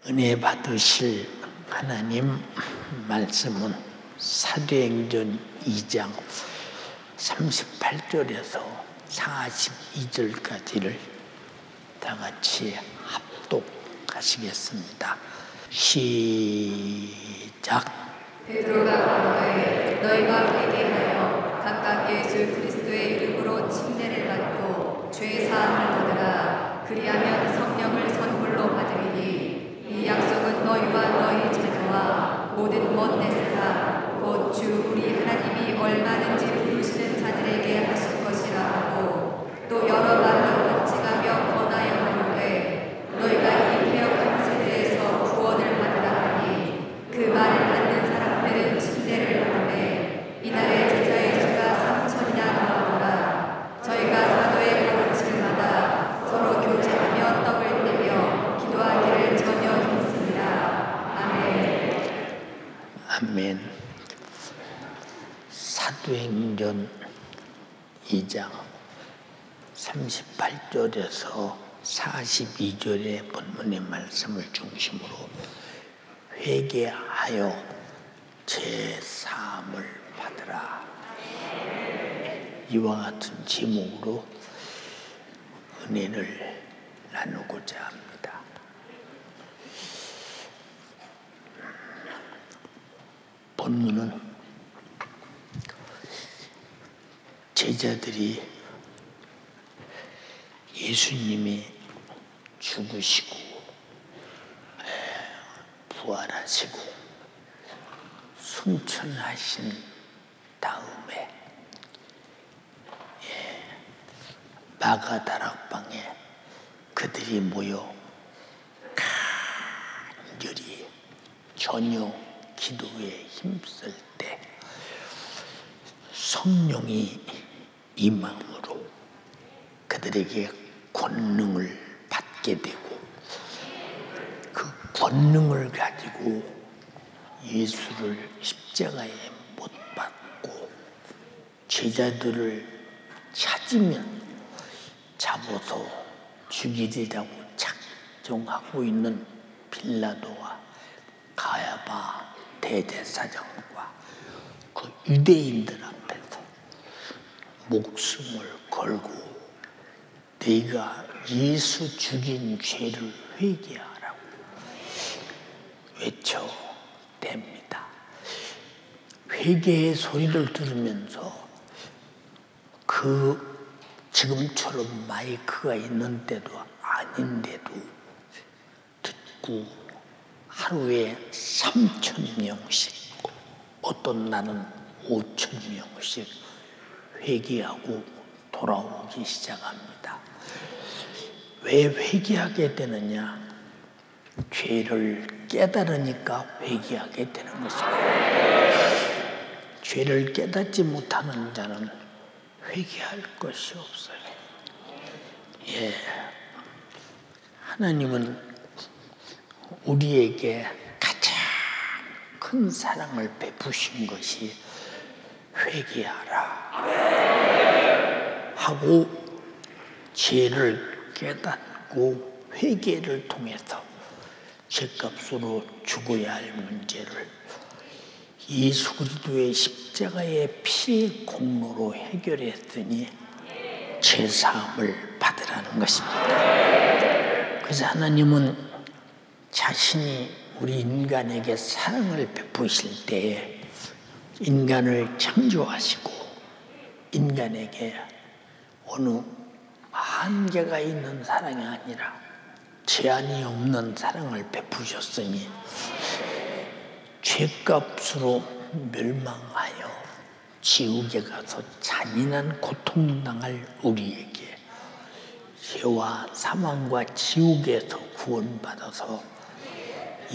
은혜 받으실 하나님 말씀은 사도행전 2장 38절에서 42절까지를 다 같이 합독하시겠습니다. 시작. 베드로가 가로되 너희가 회개하여 각각 예수 그리스도의 이름으로 침례를 받고 죄 사함을 얻으라. 그리하면 성령을 선물로 받으리니 이 약속은 너희와 너희 자녀와 모든 먼 데 사람 곧 주 우리 하나님이 얼마든지 부르시는 자들에게 하실 것이라 하고, 또 여러 말로 박증하며 권하여 가로되 너희가 이 패역한 세대에서 구원을 받으라 하니, 그 말을 받는 사람들은 침례를 받으되 이날에 제자의 수가 3,000이나 더하더라. 저희가 사도의 가르침을 받아 서로 교제하며 떡을 떼며 기도하기를 전혀 힘씁니다. 아멘. 아멘. 사도행전 2장 38절에서 42절의 본문의 말씀을 중심으로 회개하여 제사함을 받으라, 이와 같은 제목으로 은혜를 나누고자 합니다. 본문은 제자들이 예수님이 죽으시고 부활하시고 승천하신 다음에 마가다락방에 그들이 모여 간절히 저녁 기도에 힘쓸 때 성령이 임함으로 그들에게 권능을 받게 되고, 그 권능을 가지고 예수를 십자가에 못 박고 제자들을 찾으면 잡아서 죽이리라고 작정하고 있는 빌라도와 가야바 대제사장과 그 유대인들 앞에서 목숨을 걸고 네가 예수 죽인 죄를 회개하라고 외쳐댑니다. 회개의 소리를 들으면서 그 지금처럼 마이크가 있는 때도 아닌데도 듣고 하루에 3,000명씩, 어떤 날은 5,000명씩 회개하고 돌아오기 시작합니다. 왜 회개하게 되느냐? 죄를 깨달으니까 회개하게 되는 것입니다. 죄를 깨닫지 못하는 자는 회개할 것이 없어요. 하나님은 우리에게 가장 큰 사랑을 베푸신 것이 회개하라 하고, 죄를 깨닫고 회개를 통해서 죄값으로 죽어야 할 문제를 예수 그리스도의 십자가의 피의 공로로 해결했으니 제사함을 받으라는 것입니다. 그래서 하나님은 자신이 우리 인간에게 사랑을 베푸실 때에 인간을 창조하시고 인간에게 어느 한계가 있는 사랑이 아니라 제한이 없는 사랑을 베푸셨으니 죄값으로 멸망하여 지옥에 가서 잔인한 고통당할 우리에게 죄와 사망과 지옥에서 구원받아서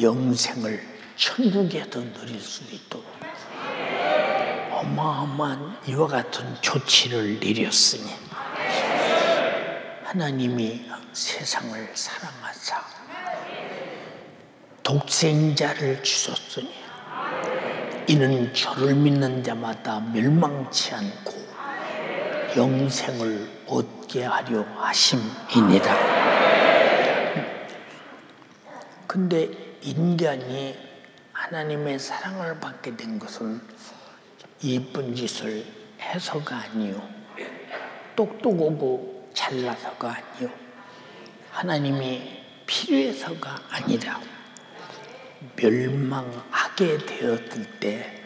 영생을 천국에서 누릴 수 있도록 어마어마한 이와 같은 조치를 내렸으니, 하나님이 세상을 사랑하사 독생자를 주셨으니 이는 저를 믿는 자마다 멸망치 않고 영생을 얻게 하려 하심이니라. 근데 인간이 하나님의 사랑을 받게 된 것은 예쁜 짓을 해서가 아니요, 똑똑하고 잘나서가 아니요, 하나님이 필요해서가 아니라 멸망하게 되었을 때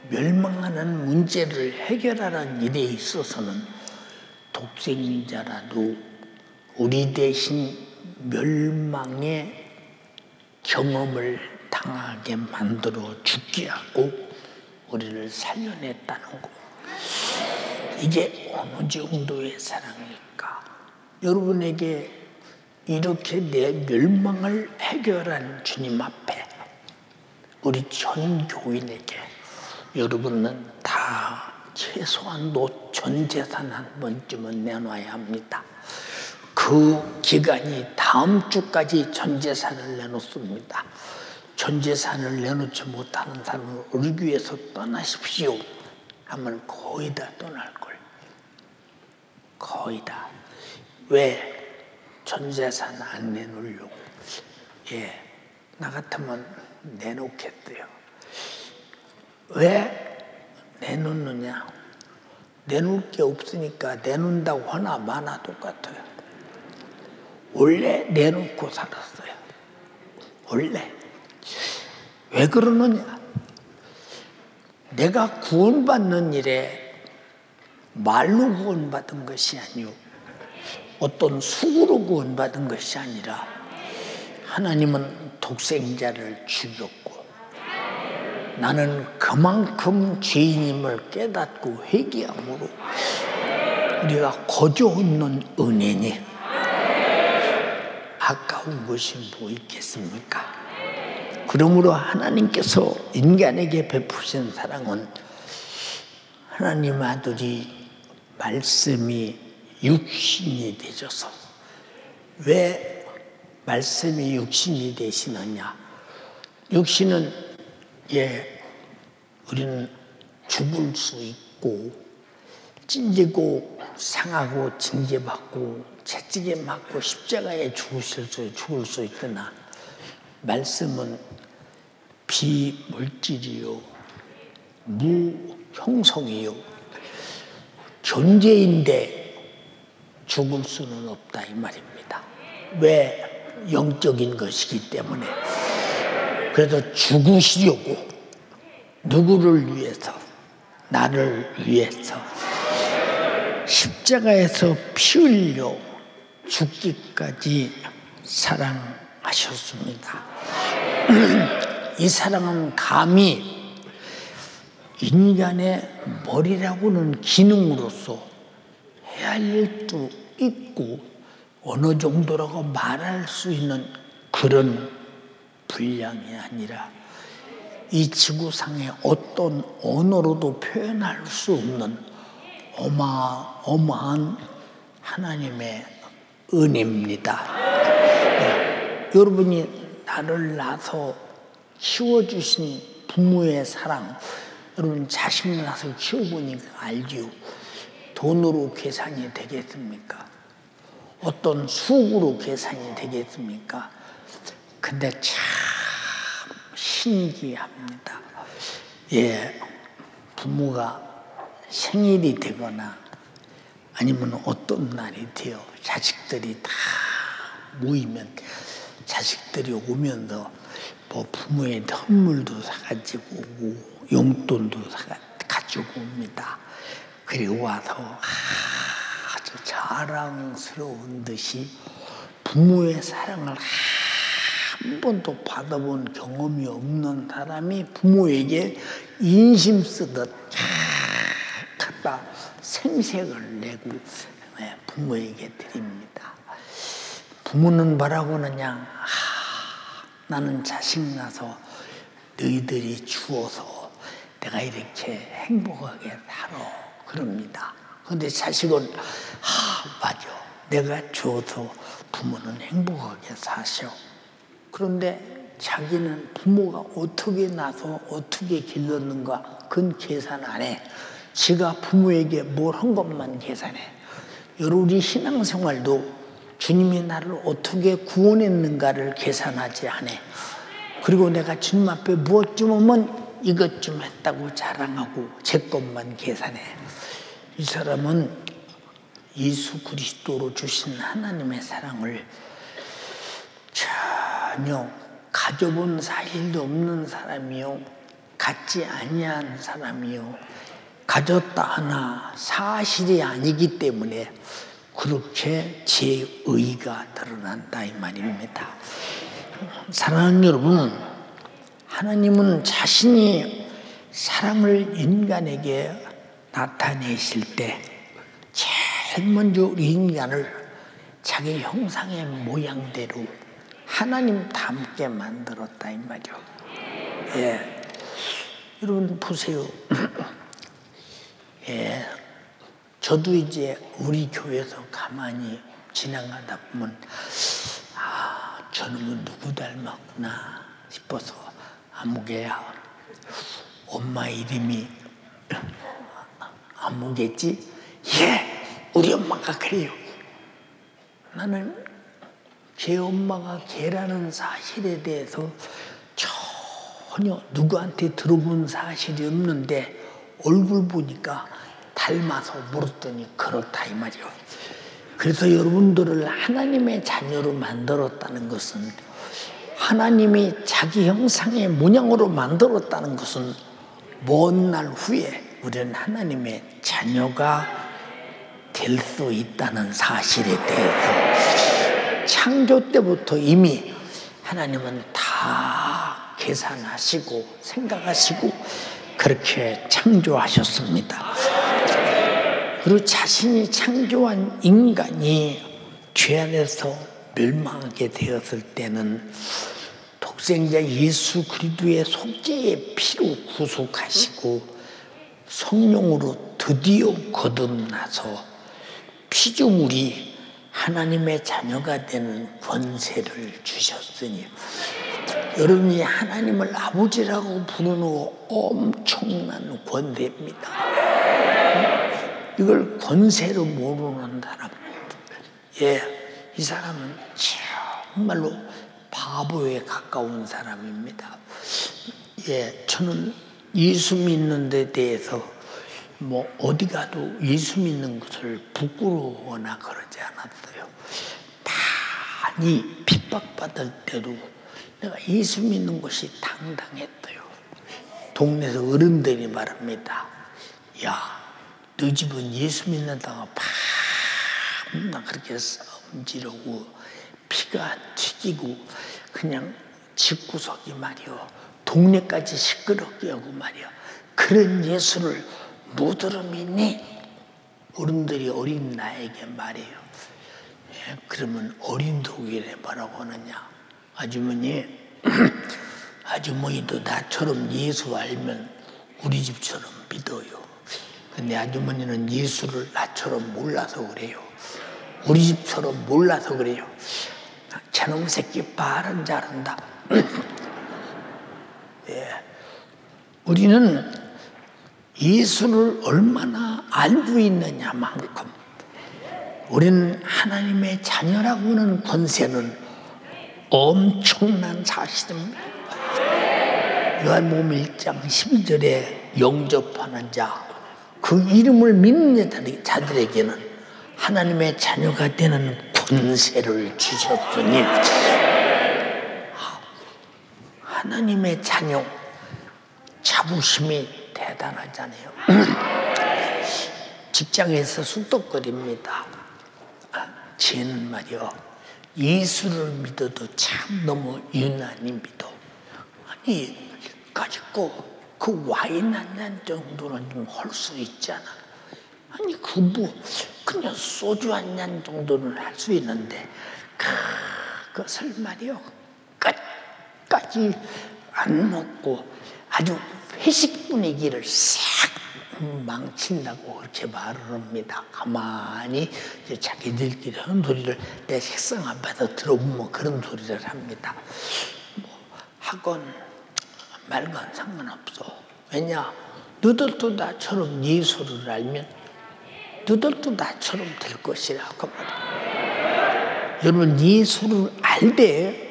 멸망하는 문제를 해결하는 일에 있어서는 독생자라도 우리 대신 멸망의 경험을 당하게 만들어 죽게 하고 우리를 살려냈다는 것. 이게 어느 정도의 사랑일까? 여러분에게 이렇게 내 멸망을 해결한 주님 앞에 우리 전 교인에게 여러분은 다 최소한도 전 재산 한 번쯤은 내놔야 합니다. 그 기간이 다음 주까지 전 재산을 내놓습니다. 전 재산을 내놓지 못하는 사람은 우리 교회에서 떠나십시오 하면 거의 다 떠날걸. 거의 다. 왜? 전 재산 안 내놓으려고. 예, 나 같으면 내놓겠어요. 왜 내놓느냐? 내놓을 게 없으니까 내놓는다고 하나 마나 똑같아요. 원래 내놓고 살았어요. 원래. 왜 그러느냐? 내가 구원받는 일에 말로 구원받은 것이 아니오, 어떤 수고로 구원받은 것이 아니라 하나님은 독생자를 죽였고 나는 그만큼 죄인임을 깨닫고 회개함으로 우리가 거저 얻는 은혜니 아까운 것이 뭐 있겠습니까? 그러므로 하나님께서 인간에게 베푸신 사랑은 하나님 아들이 말씀이 육신이 되셔서. 왜 말씀이 육신이 되시느냐? 육신은 우리는 죽을 수 있고 찔리고 상하고 징계받고 채찍에 맞고 십자가에 죽을 수 있으나 말씀은 비물질이요 무형성이요 존재인데 죽을 수는 없다 이 말입니다. 왜? 영적인 것이기 때문에. 그래서 죽으시려고 누구를 위해서? 나를 위해서 십자가에서 피 흘려 죽기까지 사랑하셨습니다. 이 사랑은 감히 인간의 머리라고는 기능으로서 해야 할 일도 있고 어느 정도라고 말할 수 있는 그런 분량이 아니라 이 지구상의 어떤 언어로도 표현할 수 없는 어마어마한 하나님의 은혜입니다. 여러분이 나를 낳아서 키워주신 부모의 사랑, 여러분 자식 낳아서 키워보니까 알지요. 돈으로 계산이 되겠습니까? 어떤 수구로 계산이 되겠습니까? 근데 참 신기합니다. 부모가 생일이 되거나 아니면 어떤 날이 돼요. 자식들이 다 모이면 자식들이 오면서 뭐 부모의 선물도 사가지고 오고 용돈도 가지고 옵니다. 그리고 와서 아주 자랑스러운 듯이 부모의 사랑을 한 번도 받아본 경험이 없는 사람이 부모에게 인심 쓰듯 갖다 생색을 내고 부모에게 드립니다. 부모는 뭐라고 하느냐? 나는 자식 낳아서 너희들이 주어서 내가 이렇게 행복하게 살아 그럽니다. 그런데 자식은 맞아, 내가 줘서 부모는 행복하게 사셔. 그런데 자기는 부모가 어떻게 낳아서 어떻게 길렀는가 그건 계산 안 해. 지가 부모에게 뭘 한 것만 계산해. 여러분 우리 신앙생활도 주님이 나를 어떻게 구원했는가를 계산하지 않아. 그리고 내가 주님 앞에 무엇 좀 오면 이것 좀 했다고 자랑하고 제 것만 계산해. 이 사람은 예수 그리스도로 주신 하나님의 사랑을 전혀 가져본 사실도 없는 사람이요, 갖지 아니한 사람이요, 가졌다 하나 사실이 아니기 때문에 그렇게 제 의가 드러난다 이 말입니다. 사랑하는 여러분, 하나님은 자신이 사랑을 인간에게 나타내실 때 제일 먼저 우리 인간을 자기 형상의 모양대로 하나님 닮게 만들었다 이 말이요. 예, 여러분 보세요. 예, 저도 이제 우리 교회에서 가만히 지나가다 보면 저놈은 누구 닮았구나 싶어서 아무개야. 엄마 이름이 아무개지? 예, 우리 엄마가 그래요. 나는 제 엄마가 걔라는 사실에 대해서 전혀 누구한테 들어본 사실이 없는데 얼굴 보니까 닮아서 물었더니 그렇다 이 말이요. 그래서 여러분들을 하나님의 자녀로 만들었다는 것은, 하나님이 자기 형상의 모양으로 만들었다는 것은 먼 날 후에 우리는 하나님의 자녀가 될 수 있다는 사실에 대해서 창조 때부터 이미 하나님은 다 계산하시고 생각하시고 그렇게 창조하셨습니다. 그리고 자신이 창조한 인간이 죄 안에서 멸망하게 되었을 때는 독생자 예수 그리스도의 속죄의 피로 구속하시고 성령으로 드디어 거듭나서 피조물이 하나님의 자녀가 되는 권세를 주셨으니, 여러분이 하나님을 아버지라고 부르는 엄청난 권세입니다. 이걸 권세로 모르는 사람, 예, 이 사람은 정말로 바보에 가까운 사람입니다. 예, 저는 예수 믿는 데 대해서 뭐 어디 가도 예수 믿는 것을 부끄러워하거나 그러지 않았어요. 많이 핍박받을 때도 내가 예수 믿는 것이 당당했어요. 동네에서 어른들이 말합니다. 야, 너 집은 예수 믿는다가 밤낮 그렇게 싸움지르고 피가 튀기고 그냥 집구석이 말이요, 동네까지 시끄럽게 하고 말이요, 그런 예수를 못으로 믿니? 어른들이 어린 나에게 말해요. 예, 그러면 어린 독일에 뭐라고 하느냐? 아주머니, 아주머니도 나처럼 예수 알면 우리 집처럼 믿어요. 근데 아주머니는 예수를 나처럼 몰라서 그래요. 우리 집처럼 몰라서 그래요. 저놈 새끼 말은 잘한다. 예. 우리는 예수를 얼마나 알고 있느냐만큼 우리는 하나님의 자녀라고 하는 권세는 엄청난 사실입니다. 요한복음 1장 12절에 영접하는 자, 그 이름을 믿는 자들에게는 하나님의 자녀가 되는 권세를 주셨으니, 하나님의 자녀 자부심이 대단하잖아요. 직장에서 쑥덕거립니다. 쟤는 말이요, 예수를 믿어도 참 너무 유난히 믿어. 아니, 가지고 그 와인 한 잔 정도는 좀 할 수 있잖아. 아니, 그냥 소주 한 잔 정도는 할 수 있는데, 그것을 말이요, 끝까지 안 먹고 아주 회식 분위기를 싹 망친다고 그렇게 말을 합니다. 가만히 이제 자기들끼리 하는 소리를 내 책상 앞에서 들어보면 그런 소리를 합니다. 뭐 하건 말건 상관없어. 왜냐? 너들도 나처럼 예수를 알면 너들도 나처럼 될 것이라고 말합니다. 여러분 예수를 알되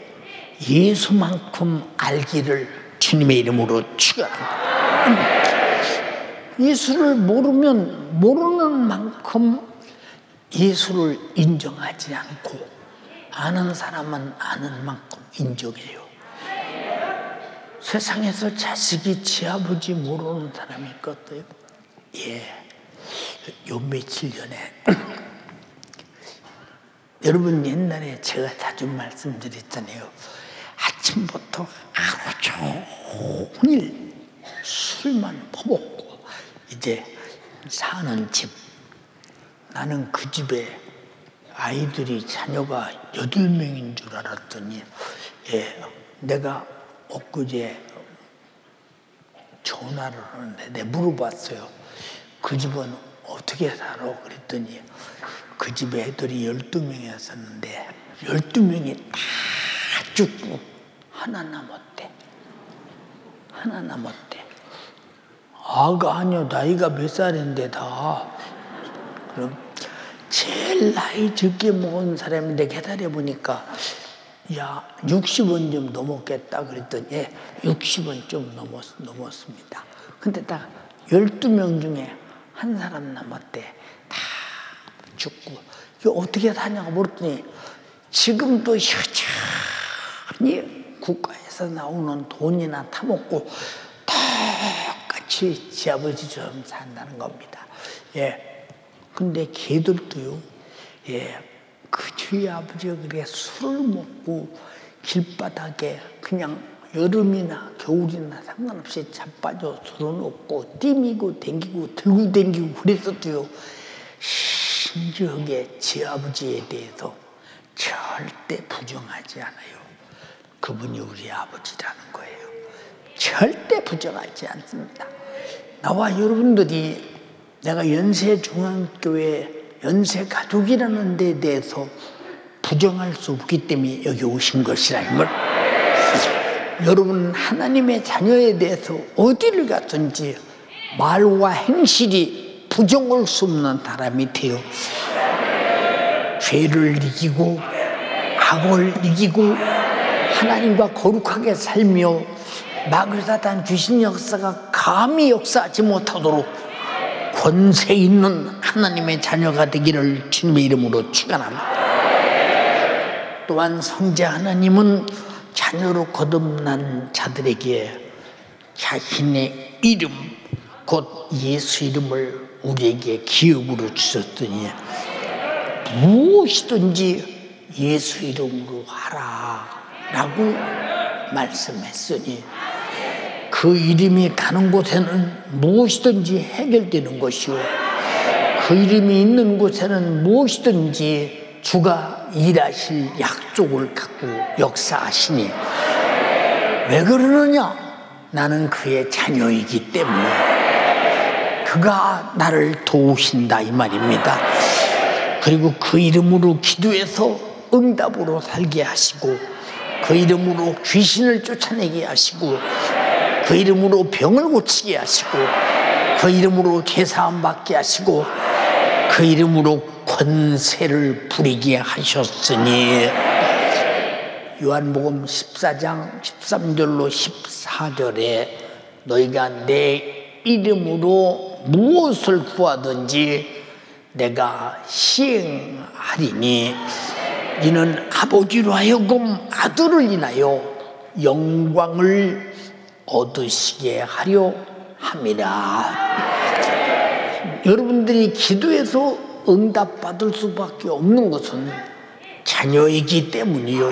예수만큼 알기를 주님의 이름으로 축원합니다. 예수를 모르면 모르는 만큼 예수를 인정하지 않고 아는 사람은 아는 만큼 인정해요. 세상에서 자식이 지 아버지 모르는 사람이 있거든요. 요 며칠 전에 여러분 옛날에 제가 자주 말씀드렸잖아요. 아침부터 하루 종일 술만 퍼먹고 이제 사는 집, 나는 그 집에 아이들이 자녀가 8명인 줄 알았더니 내가 엊그제 전화를 하는데 내가 물어봤어요. 그 집은 어떻게 살아? 그랬더니 그 집에 애들이 12명이었었는데 12명이 다 죽고 하나 남았대. 하나 남았대. 아가 아니요, 나이가 몇 살인데 다. 그럼 제일 나이 적게 먹은 사람인데 기다려보니까 야 60은 좀 넘었겠다 그랬더니 60은 좀 넘었습니다. 근데 딱 12명 중에 한 사람 남았대. 다 죽고. 이거 어떻게 사냐고 물었더니 지금도 여전히 국가에서 나오는 돈이나 타먹고 똑같이 지 아버지처럼 산다는 겁니다. 근데 걔들도요, 그 주의 아버지가 그렇게 술을 먹고 길바닥에 그냥 여름이나 겨울이나 상관없이 자빠져 들어놓고 뛰미고 댕기고 들고 댕기고 그랬어도요, 신기하게 지 아버지에 대해서 절대 부정하지 않아요. 그분이 우리 아버지라는 거예요. 절대 부정하지 않습니다. 나와 여러분들이 내가 연세중앙교회 연세가족이라는 데에 대해서 부정할 수 없기 때문에 여기 오신 것이라 이 말. 여러분 하나님의 자녀에 대해서 어디를 갔든지 말과 행실이 부정할 수 없는 사람이 돼요. 죄를 이기고 악을 이기고 하나님과 거룩하게 살며 마귀 사단 귀신 역사가 감히 역사하지 못하도록 권세 있는 하나님의 자녀가 되기를 주님의 이름으로 축원합니다. 또한 성자 하나님은 자녀로 거듭난 자들에게 자신의 이름 곧 예수 이름을 우리에게 기업으로 주셨더니 무엇이든지 예수 이름으로 하라 라고 말씀했으니 그 이름이 가는 곳에는 무엇이든지 해결되는 것이요 그 이름이 있는 곳에는 무엇이든지 주가 일하실 약속을 갖고 역사하시니 왜 그러느냐? 나는 그의 자녀이기 때문에 그가 나를 도우신다 이 말입니다. 그리고 그 이름으로 기도해서 응답으로 살게 하시고 그 이름으로 귀신을 쫓아내게 하시고 그 이름으로 병을 고치게 하시고 그 이름으로 죄사함 받게 하시고 그 이름으로 권세를 부리게 하셨으니 요한복음 14장 13절로 14절에 너희가 내 이름으로 무엇을 구하든지 내가 시행하리니 이는 아버지로 하여금 아들을 인하여 영광을 얻으시게 하려 함이라. 여러분들이 기도해서 응답받을 수밖에 없는 것은 자녀이기 때문이요.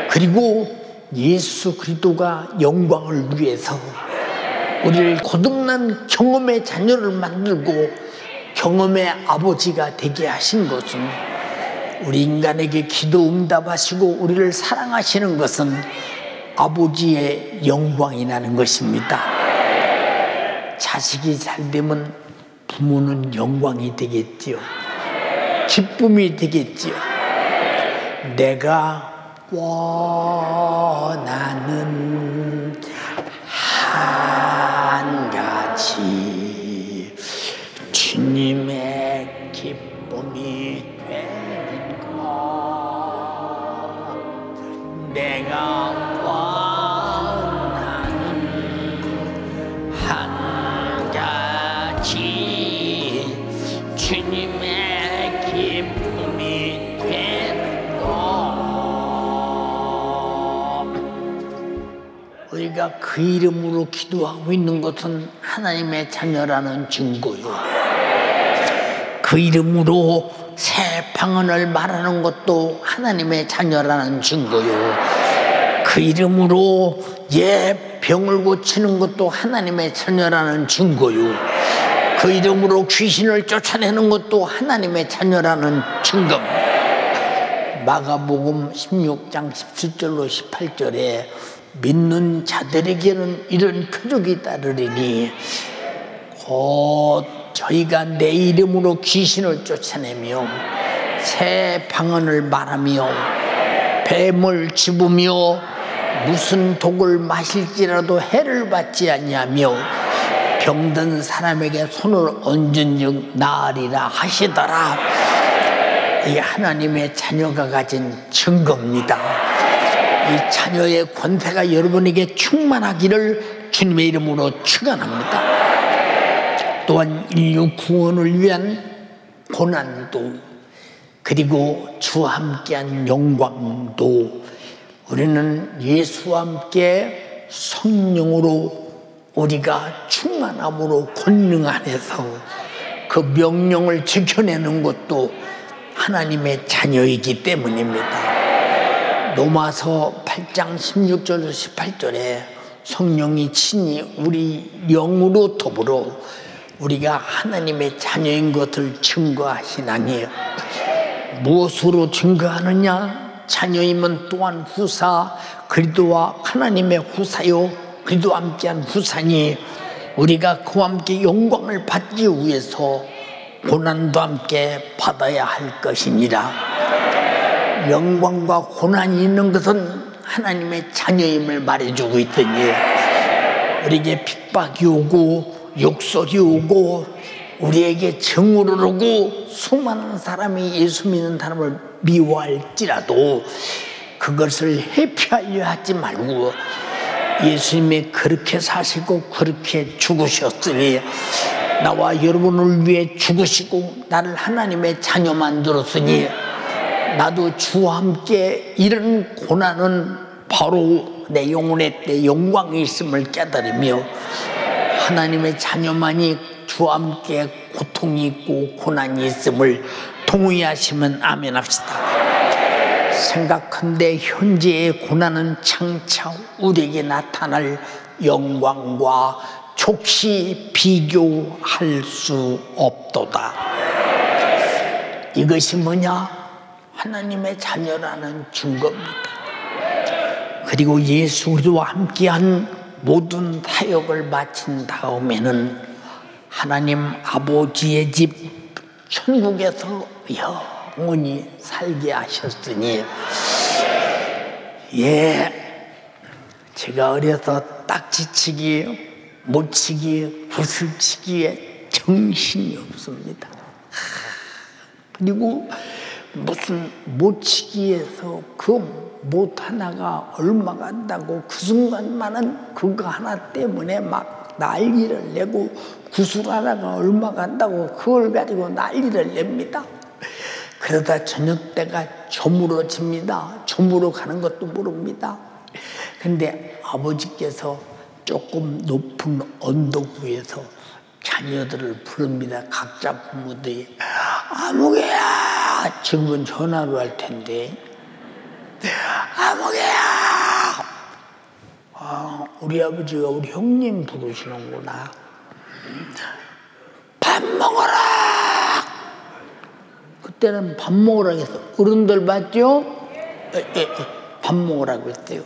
그리고 예수 그리스도가 영광을 위해서 우리를 거듭난 경험의 자녀를 만들고 경험의 아버지가 되게 하신 것은 우리 인간에게 기도 응답하시고 우리를 사랑하시는 것은 아버지의 영광이라는 것입니다. 자식이 잘 되면 부모는 영광이 되겠지요. 기쁨이 되겠지요. 내가 원하는 한 가지 주님의 기쁨이 되는 것 우리가 그 이름으로 기도하고 있는 것은 하나님의 자녀라는 증거요. 그 이름으로 새 방언을 말하는 것도 하나님의 자녀라는 증거요. 그 이름으로 병을 고치는 것도 하나님의 자녀라는 증거요. 그 이름으로 귀신을 쫓아내는 것도 하나님의 자녀라는 증거. 마가복음 16장 17절로 18절에 믿는 자들에게는 이런 표적이 따르리니 곧 저희가 내 이름으로 귀신을 쫓아내며 새 방언을 말하며 뱀을 집으며 무슨 독을 마실지라도 해를 받지 아니하며 병든 사람에게 손을 얹은즉 나으리라 하시더라. 이 하나님의 자녀가 가진 증거입니다. 이 자녀의 권세가 여러분에게 충만하기를 주님의 이름으로 축원합니다. 또한 인류 구원을 위한 고난도 그리고 주와 함께한 영광도 우리는 예수와 함께 성령으로 우리가 충만함으로 권능 안에서 그 명령을 지켜내는 것도 하나님의 자녀이기 때문입니다. 로마서 8장 16절 18절에 성령이 친히 우리 영으로 더불어 우리가 하나님의 자녀인 것을 증거하시나니 무엇으로 증거하느냐? 자녀임은 또한 후사 그리스도와 하나님의 후사요 그리스도와 함께한 후사니 우리가 그와 함께 영광을 받기 위해서 고난도 함께 받아야 할 것이니라. 영광과 고난이 있는 것은 하나님의 자녀임을 말해주고 있더니 우리에게 핍박이 오고 욕설이 오고 우리에게 증오를 오고 수많은 사람이 예수 믿는 사람을 미워할지라도 그것을 회피하려 하지 말고 예수님이 그렇게 사시고 그렇게 죽으셨으니 나와 여러분을 위해 죽으시고 나를 하나님의 자녀 만들었으니 나도 주와 함께 이런 고난은 바로 내 영혼의 때 영광이 있음을 깨달으며 하나님의 자녀만이 주와 함께 고통이 있고 고난이 있음을 동의하시면 아멘 합시다. 생각한데 현재의 고난은 장차 우리에게 나타날 영광과 족시 비교할 수 없도다. 이것이 뭐냐? 하나님의 자녀라는 증거입니다. 그리고 예수 그리스도와 함께한 모든 사역을 마친 다음에는 하나님 아버지의 집 천국에서 영원히 살게 하셨으니 제가 어려서 딱지치기 못치기 구슬치기에 정신이 없습니다. 그리고 무슨 못치기에서 그 못 하나가 얼마 간다고 그 순간만은 그거 하나 때문에 막 난리를 내고 구슬 하나가 얼마 간다고 그걸 가지고 난리를 냅니다. 그러다 저녁 때가 저물어집니다. 저물어 가는 것도 모릅니다. 근데 아버지께서 조금 높은 언덕 위에서 자녀들을 부릅니다. 각자 부모들이 아무개야 지금은 전화로 할 텐데 아무개야 우리 아버지가 우리 형님 부르시는구나. 밥 먹어라. 그때는 밥 먹으라고 했어. 어른들 맞죠? 밥 먹으라고 했어요.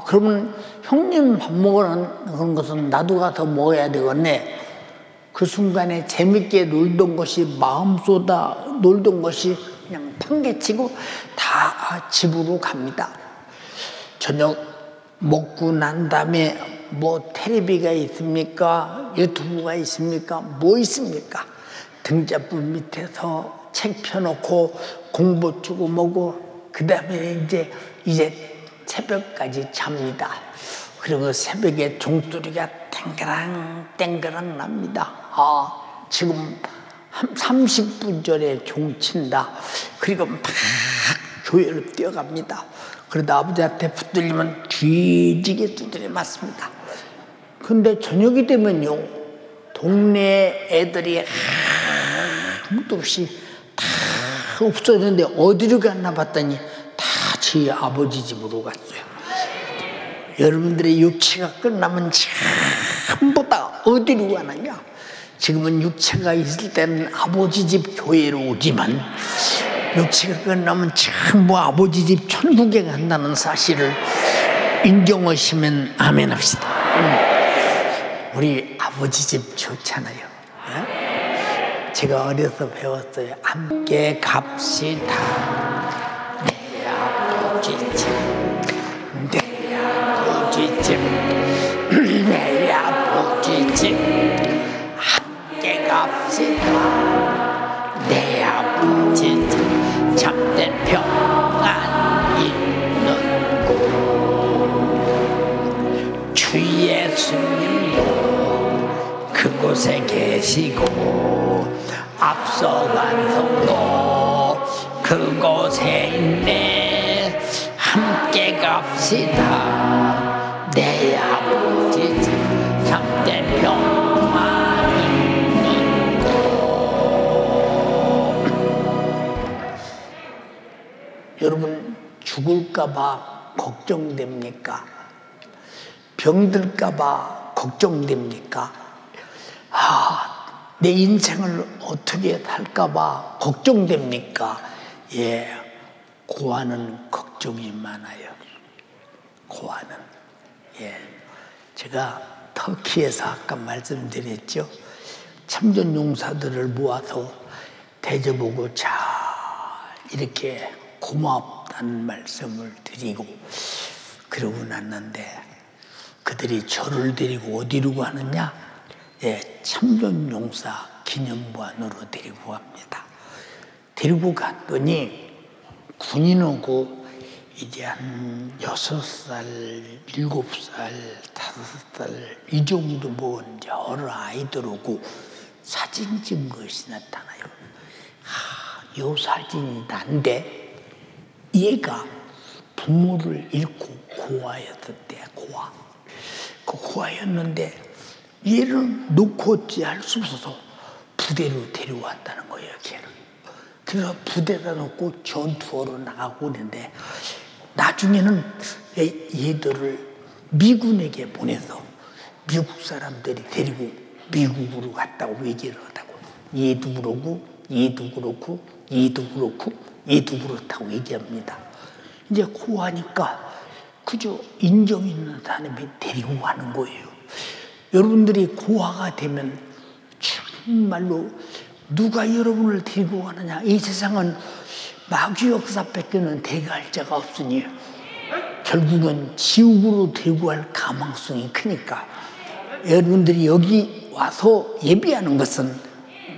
그러면 형님 밥 먹으라는 것은 나도 가서 먹어야 되겠네. 그 순간에 재밌게 놀던 것이 마음쏟아 놀던 것이 그냥 팽개치고 다 집으로 갑니다. 저녁 먹고 난 다음에 뭐 텔레비가 있습니까? 유튜브가 있습니까? 뭐 있습니까? 등잔불 밑에서 책 펴놓고 공부 주고 뭐고 그 다음에 이제 새벽까지 잡니다. 그리고 새벽에 종소리가 땡그랑 땡그랑 납니다. 지금 한 30분 전에 종 친다. 그리고 막 교회로 뛰어갑니다. 그러다 아버지한테 붙들리면 뒤지게 두드려 맞습니다. 근데 저녁이 되면요, 동네 애들이 아무도 없이 다 없어졌는데 어디로 갔나 봤더니 다 제 아버지 집으로 갔어요. 여러분들의 육체가 끝나면 전부 다 어디로 가느냐? 지금은 육체가 있을 때는 아버지 집 교회로 오지만 육체가 끝나면 전부 아버지 집 천국에 간다는 사실을 인정하시면 아멘 합시다. 우리 아버지 집 좋잖아요. 제가 어려서 배웠어요. 함께 갑시다. 내 아버지 집, 내 아버지 집, 내 아버지 집. 함께 갑시다. 내 아버지 집, 참된 평안 있는 곳. 주 예수님도 그곳에 계시고 앞서간 성도 그곳에 있네. 함께 갑시다. 내 아버지 집, 참된 평안 있는 곳. 여러분, 죽을까봐 걱정됩니까? 병들까봐 걱정됩니까? 내 인생을 어떻게 살까봐 걱정됩니까? 예, 고아는 걱정이 많아요. 고아는. 예, 제가 터키에서 아까 말씀드렸죠. 참전 용사들을 모아서 대접하고 잘 이렇게 고맙다는 말씀을 드리고 그러고 났는데 그들이 저를 데리고 어디로 가느냐? 예, 참전용사 기념관으로 데리고 갑니다. 데리고 갔더니 군인하고 이제 한 6살, 7살, 5살 이 정도 먹은 여러 아이들하고 사진 찍은 것이 나타나요. 이 사진이 난데 얘가 부모를 잃고 고아였었대. 고아. 그 고아였는데 얘를 놓고 어찌할 수 없어서 부대로 데려왔다는 거예요. 걔를. 그래서 부대에다 놓고 전투하러 나가고 있는데 나중에는 얘들을 미군에게 보내서 미국 사람들이 데리고 미국으로 갔다고 얘기를 하다고. 얘도 그러고 얘도 그렇고 얘도 그렇고 얘도 그렇다고 얘기합니다. 이제 고아니까 그저 인정 있는 사람이 데리고 가는 거예요. 여러분들이 고아가 되면 정말로 누가 여러분을 데리고 가느냐? 이 세상은 마귀 역사밖에는 대갈 자가 없으니 결국은 지옥으로 데리고 갈 가망성이 크니까 여러분들이 여기 와서 예배하는 것은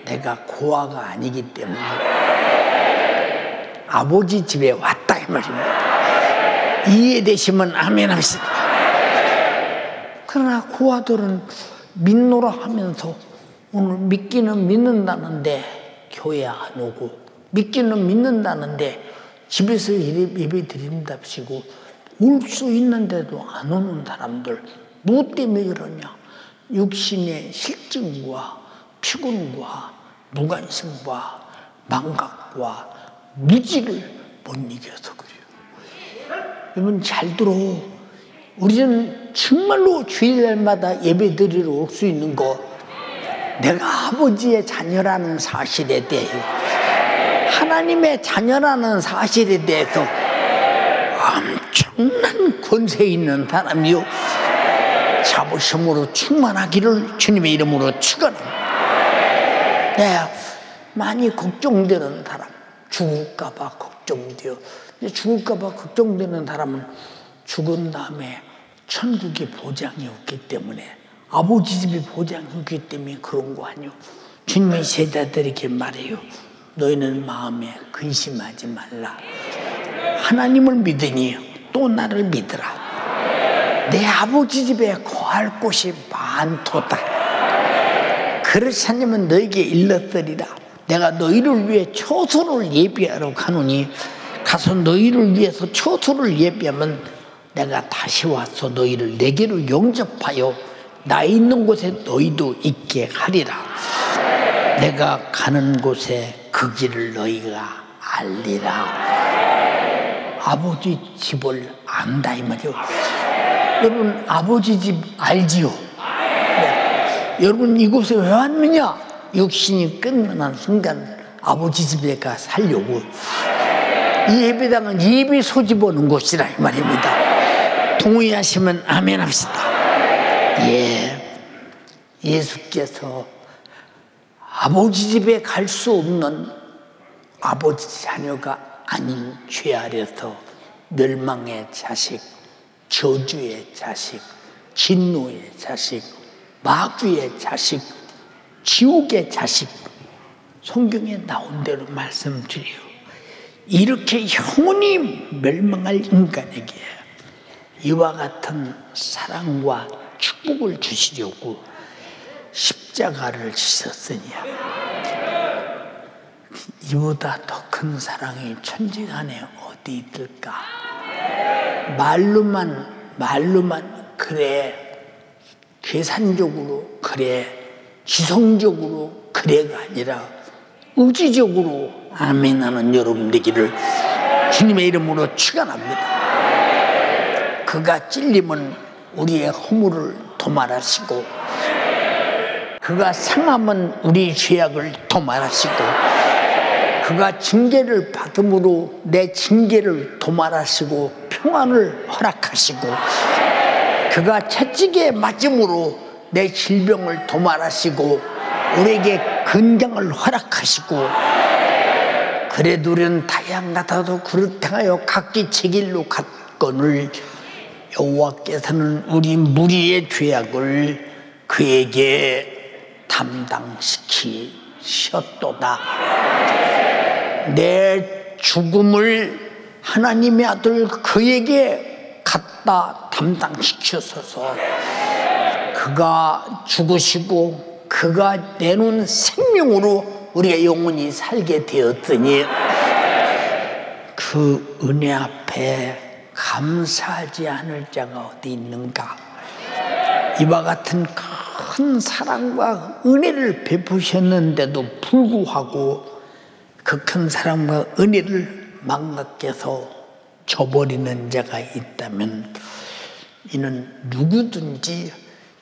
내가 고아가 아니기 때문에 아버지 집에 왔다 이 말입니다. 이해되시면 아멘 합시다. 그러나 고아들은 믿노라 하면서 오늘 믿기는 믿는다는데 교회 안 오고 믿기는 믿는다는데 집에서 예배 드린답시고 올 수 있는데도 안 오는 사람들 뭐 때문에 그러냐? 육신의 실증과 피곤과 무관심과 망각과 무지를 못 이겨서 그래요. 여러분 잘 들어. 우리는 정말로 주일날마다 예배 드리러 올 수 있는 거 내가 아버지의 자녀라는 사실에 대해 하나님의 자녀라는 사실에 대해서 엄청난 권세 있는 사람이요 자부심으로 충만하기를 주님의 이름으로 축원합니다. 네, 많이 걱정되는 사람, 죽을까 봐 걱정돼요. 죽을까 봐 걱정되는 사람은 죽은 다음에 천국의 보장이 없기 때문에 아버지 집의 보장이 없기 때문에 그런 거 아니요. 주님의 제자들에게 말해요. 너희는 마음에 근심하지 말라. 하나님을 믿으니 또 나를 믿으라. 내 아버지 집에 거할 곳이 많도다. 그렇지 않으면 너에게 일렀으리라. 내가 너희를 위해 초소를 예비하러 가노니 가서 너희를 위해서 처소를 예비하면 내가 다시 와서 너희를 내게로 영접하여 나 있는 곳에 너희도 있게 하리라. 내가 가는 곳에 그 길을 너희가 알리라. 아버지 집을 안다 이 말이요. 여러분 아버지 집 알지요? 네. 여러분 이곳에 왜 왔느냐? 육신이 끝나는 순간 아버지 집에 가 살려고. 이 예배당은 예배 소집하는 곳이라 이 말입니다. 동의하시면 아멘 합시다. 예, 예수께서 아버지 집에 갈 수 없는 아버지 자녀가 아닌 죄 아래서 멸망의 자식, 저주의 자식, 진노의 자식, 마귀의 자식, 지옥의 자식, 성경에 나온 대로 말씀드려요. 이렇게 영원히 멸망할 인간에게 이와 같은 사랑과 축복을 주시려고 십자가를 지셨으니 이보다 더 큰 사랑이 천지간에 어디 있을까? 말로만 그래, 계산적으로 그래, 지성적으로 그래가 아니라 의지적으로 아멘 하는 여러분 되기를 주님의 이름으로 축원합니다. 그가 찔림은 우리의 허물을 도말하시고, 그가 상함은 우리 죄악을 도말하시고, 그가 징계를 받음으로 내 징계를 도말하시고 평안을 허락하시고, 그가 채찍에 맞음으로 내 질병을 도말하시고 우리에게 건강을 허락하시고, 그래도 우리는 다양 같아도 그렇다하여 각기 제 길로 갔거늘 여호와께서는 우리 무리의 죄악을 그에게 담당시키셨도다. 내 죽음을 하나님의 아들 그에게 갖다 담당시켜서 그가 죽으시고 그가 내놓은 생명으로 우리가 영원히 살게 되었으니 그 은혜 앞에 감사하지 않을 자가 어디 있는가? 이와 같은 큰 사랑과 은혜를 베푸셨는데도 불구하고 그 큰 사랑과 은혜를 망각해서 저버리는 자가 있다면 이는 누구든지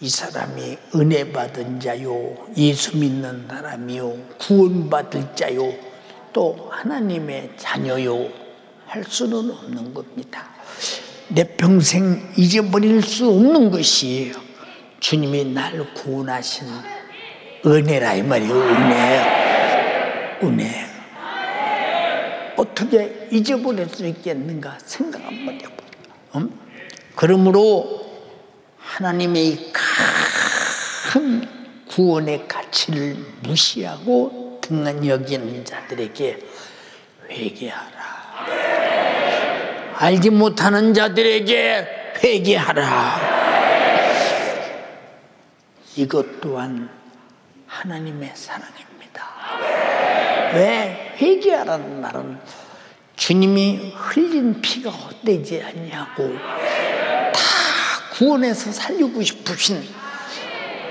이 사람이 은혜 받은 자요, 예수 믿는 사람이요, 구원받을 자요, 또 하나님의 자녀요 할 수는 없는 겁니다. 내 평생 잊어버릴 수 없는 것이 주님이 날 구원하신 은혜라 이 말이에요. 은혜. 어떻게 잊어버릴 수 있겠는가 생각 한번 해보세요. 그러므로 하나님의 이 큰 구원의 가치를 무시하고 등한 여기는 자들에게 회개하라. 알지 못하는 자들에게 회개하라. 이것 또한 하나님의 사랑입니다. 왜 회개하라는 말은 주님이 흘린 피가 헛되지 않냐고 다 구원해서 살리고 싶으신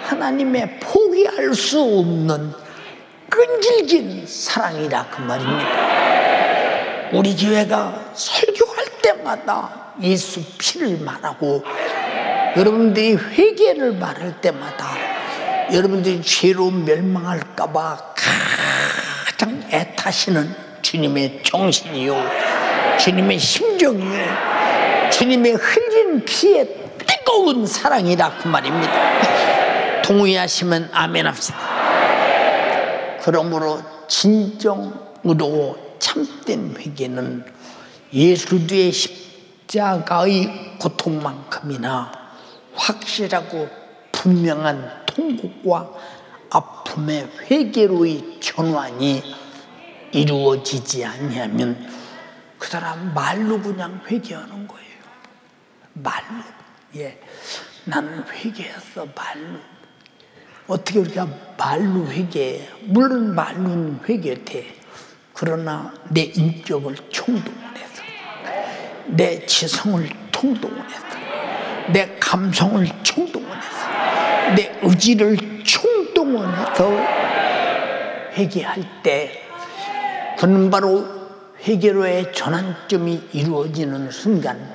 하나님의 포기할 수 없는 끈질긴 사랑이다 그 말입니다. 우리 교회가 설교할 때마다 예수 피를 말하고, 여러분들이 회개를 말할 때마다 여러분들이 죄로 멸망할까봐 가장 애타시는 주님의 정신이요, 주님의 심정이요, 주님의 흘린 피의 뜨거운 사랑이다 그 말입니다. 동의하시면 아멘 합시다. 그러므로 진정으로 참된 회개는 예수 그리스도의 십자가의 고통만큼이나 확실하고 분명한 통곡과 아픔의 회개로의 전환이 이루어지지 않으면 그 사람 말로 그냥 회개하는 거예요. 말로. 예, 나는 회개했어. 말로. 어떻게 우리가 말로 회개해? 물론 말로는 회개돼. 그러나 내 인격을 총동원해서 내 지성을 총동원해서, 내 감성을 총동원해서, 내 의지를 총동원해서 회개할 때, 그는 바로 회개로의 전환점이 이루어지는 순간,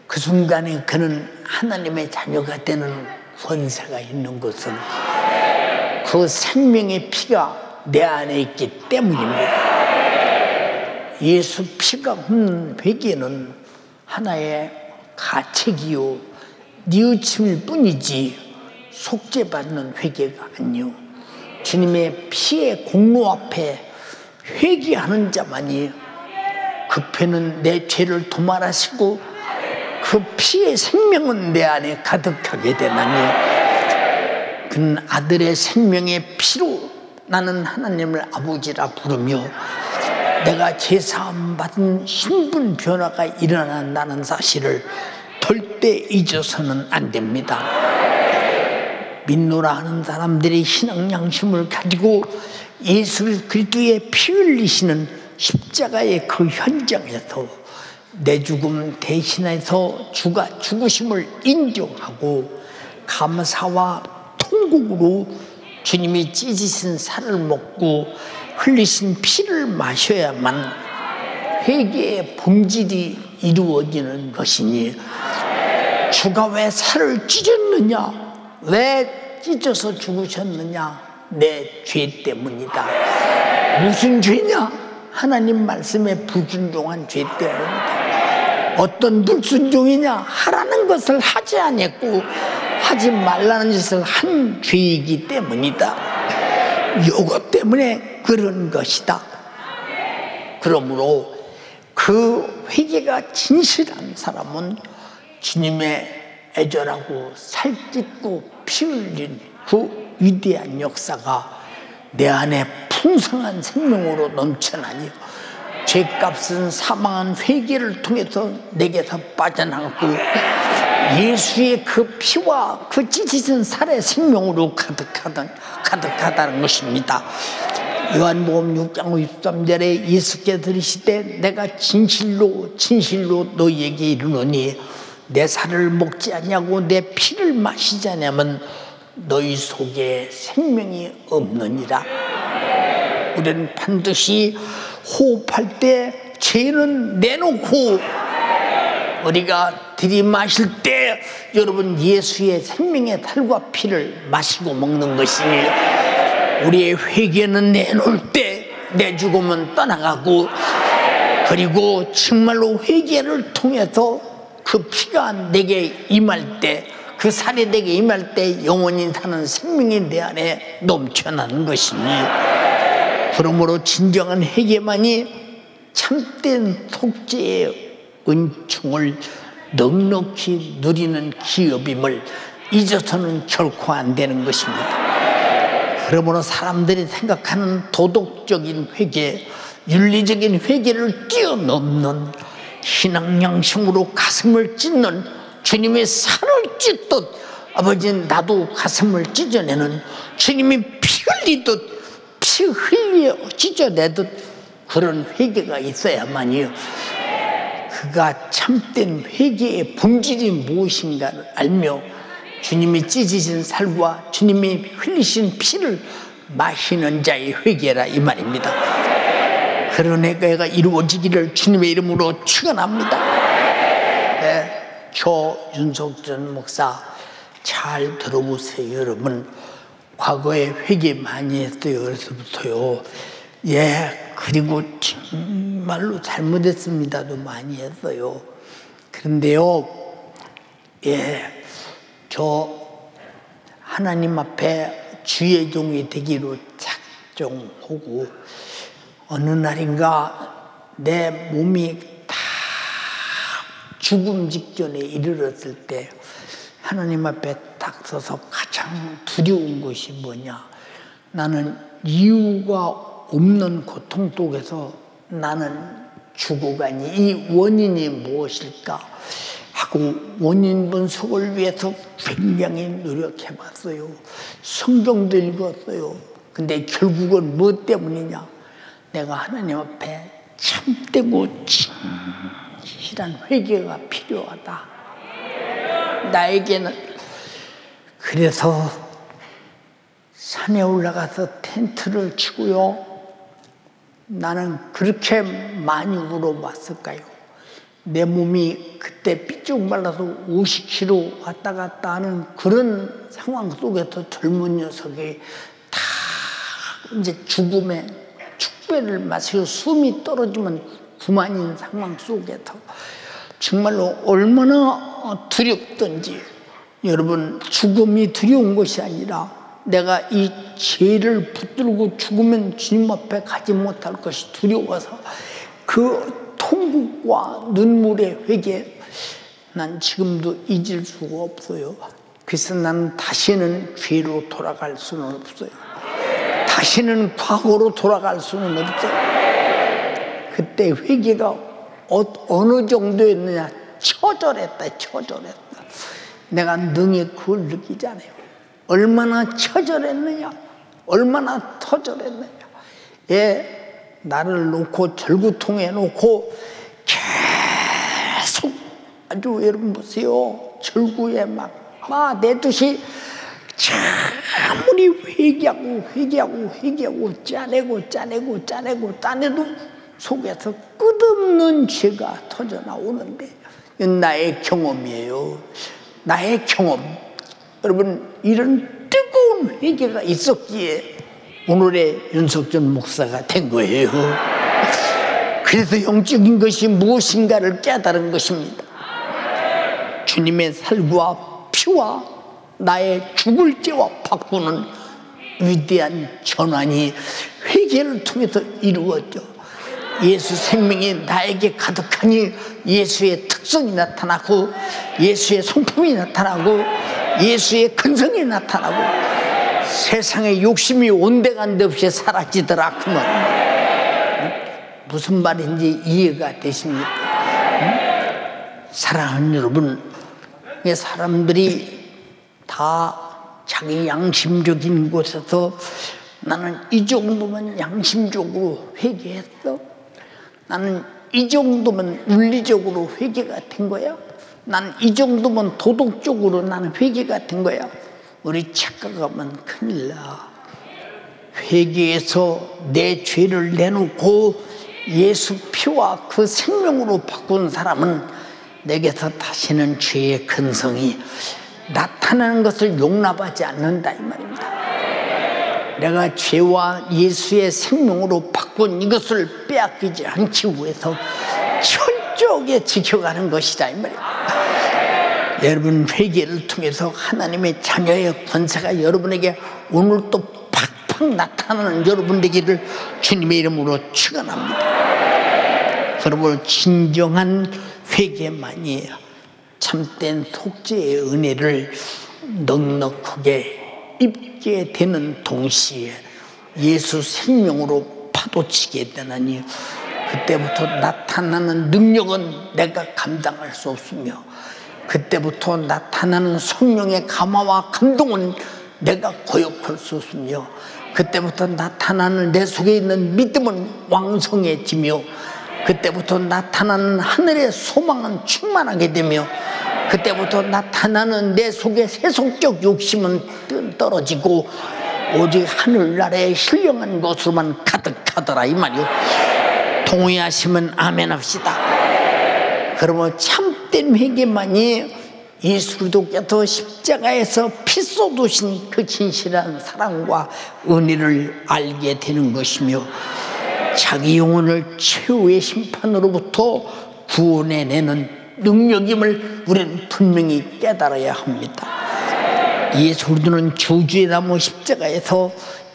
그 순간에 그는 하나님의 자녀가 되는 권세가 있는 것은 그 생명의 피가 내 안에 있기 때문입니다. 예수 피가 흐르는 회개는 하나의 가책이요 뉘우침일 뿐이지 속죄받는 회개가 아니요, 주님의 피의 공로 앞에 회개하는 자만이 그 피는 내 죄를 도말하시고 그 피의 생명은 내 안에 가득하게 되나니, 그는 아들의 생명의 피로 나는 하나님을 아버지라 부르며 내가 제사함 받은 신분 변화가 일어난다는 사실을 절대 잊어서는 안 됩니다. 믿노라 하는 사람들이 신앙 양심을 가지고 예수 그리스도의 피 흘리시는 십자가의 그 현장에서 내 죽음 대신해서 주가 죽으심을 인정하고 감사와 통곡으로 주님이 찢으신 살을 먹고 흘리신 피를 마셔야만 회개의 본질이 이루어지는 것이니, 주가 왜 살을 찢었느냐, 왜 찢어서 죽으셨느냐, 내 죄 때문이다. 무슨 죄냐? 하나님 말씀에 불순종한 죄 때문이다. 어떤 불순종이냐? 하라는 것을 하지 않았고 하지 말라는 짓을 한 죄이기 때문이다. 이것 때문에 그런 것이다. 그러므로 그 회개가 진실한 사람은 주님의 애절하고 살찢고 피 흘린 그 위대한 역사가 내 안에 풍성한 생명으로 넘쳐나니, 죄값은 사망한 회개를 통해서 내게서 빠져나갔고 예수의 그 피와 그 찢어진 살의 생명으로 가득하다는 것입니다. 요한복음 6장 53절에 예수께서 이르시되 내가 진실로 너희에게 이르노니 내 살을 먹지 아니하고 내 피를 마시지 아니하면 너희 속에 생명이 없느니라. 우리는 반드시 호흡할 때 죄는 내놓고 우리가 들이마실 때 여러분 예수의 생명의 살과 피를 마시고 먹는 것이니, 우리의 회개는 내놓을 때 내 죽음은 떠나가고, 그리고 정말로 회개를 통해서 그 피가 내게 임할 때, 그 살이 내게 임할 때 영원히 사는 생명이 내 안에 넘쳐나는 것이니, 그러므로 진정한 회개만이 참된 속죄의 은총을 넉넉히 누리는 기업임을 잊어서는 결코 안 되는 것입니다. 그러므로 사람들이 생각하는 도덕적인 회개, 윤리적인 회개를 뛰어넘는 신앙 양심으로 가슴을 찢는, 주님의 살을 찢듯 아버지 나도 가슴을 찢어내는, 주님이 피 흘리듯 피 흘려 찢어내듯 그런 회개가 있어야만이 그가 참된 회개의 본질이 무엇인가를 알며 주님이 찢으신 살과 주님이 흘리신 피를 마시는 자의 회개라 이 말입니다. 그런 회개가 이루어지기를 주님의 이름으로 축원합니다. 네, 윤석전 목사 잘 들어보세요. 여러분, 과거에 회개 많이 했어요. 그래서부터요. 그리고 정말로 잘못했습니다도 많이 했어요. 그런데요, 저 하나님 앞에 주의 종이 되기로 작정하고 어느 날인가 내 몸이 다 죽음 직전에 이르렀을 때 하나님 앞에 딱 서서 가장 두려운 것이 뭐냐, 나는 이유가 없는 고통 속에서 나는 죽어가니 이 원인이 무엇일까 하고 원인 분석을 위해서 굉장히 노력해봤어요. 성경도 읽었어요. 근데 결국은 무엇 때문이냐, 내가 하나님 앞에 참되고 진실한 회개가 필요하다. 나에게는. 그래서 산에 올라가서 텐트를 치고요. 나는 그렇게 많이 울어봤을까요? 내 몸이 그때 삐쭉 말라서 50kg 왔다 갔다 하는 그런 상황 속에서 젊은 녀석이 다 이제 죽음의 축배를 마시고 숨이 떨어지면 그만인 상황 속에서 정말로 얼마나 두렵던지. 여러분, 죽음이 두려운 것이 아니라 내가 이 죄를 붙들고 죽으면 주님 앞에 가지 못할 것이 두려워서 그 통곡과 눈물의 회개, 난 지금도 잊을 수가 없어요. 그래서 나는 다시는 죄로 돌아갈 수는 없어요. 다시는 과거로 돌아갈 수는 없어요. 그때 회개가 어느 정도였느냐? 처절했다, 처절했다. 내가 능히 그걸 느끼잖아요. 얼마나 처절했느냐, 얼마나 터절했느냐. 예, 나를 놓고 절구통에 놓고 계속 아주 여러분 보세요. 절구에 막 내듯이 아무리 회개하고 짜내도 속에서 끝없는 죄가 터져 나오는데, 나의 경험이에요. 나의 경험. 여러분, 이런 뜨거운 회개가 있었기에 오늘의 윤석전 목사가 된 거예요. 그래서 영적인 것이 무엇인가를 깨달은 것입니다. 주님의 살과 피와 나의 죽을 죄와 바꾸는 위대한 전환이 회개를 통해서 이루어져 예수 생명이 나에게 가득하니 예수의 특성이 나타나고 예수의 성품이 나타나고 예수의 근성이 나타나고 세상의 욕심이 온데간데 없이 사라지더라, 그 말입니다. 무슨 말인지 이해가 되십니까? 사랑하는 여러분, 사람들이 다 자기 양심적인 곳에서 나는 이 정도면 양심적으로 회개했어, 나는 이 정도면 윤리적으로 회개가 된 거야, 나는 이 정도면 도덕적으로 나는 회개가 된 거야. 우리 착각하면 큰일 나. 회개해서 내 죄를 내놓고 예수 피와 그 생명으로 바꾼 사람은 내게서 다시는 죄의 근성이 나타나는 것을 용납하지 않는다, 이 말입니다. 내가 죄와 예수의 생명으로 바꾼 이것을 빼앗기지 않기 위해서 철저하게 지켜가는 것이다, 이 말입니다. 여러분, 회개를 통해서 하나님의 자녀의 권세가 여러분에게 오늘 또 팍팍 나타나는 여러분 되기를 주님의 이름으로 축원합니다. 여러분, 진정한 회개만이 참된 속죄의 은혜를 넉넉하게 입게 되는 동시에 예수 생명으로 파도치게 되나니 그때부터 나타나는 능력은 내가 감당할 수 없으며 그때부터 나타나는 성령의 감화와 감동은 내가 거역할 수 없으며 그때부터 나타나는 내 속에 있는 믿음은 왕성해지며 그때부터 나타나는 하늘의 소망은 충만하게 되며 그때부터 나타나는 내 속의 세속적 욕심은 떨어지고 오직 하늘나라의 신령한 것으로만 가득하더라, 이 말이요. 동의하시면 아멘 합시다. 그러면 참된 회개만이 예수 그리스도께서 십자가에서 피 쏟으신 그 진실한 사랑과 은혜를 알게 되는 것이며 자기 영혼을 최후의 심판으로부터 구원해내는 능력임을 우리는 분명히 깨달아야 합니다. 예수 그리스도는 저주의 나무 십자가에서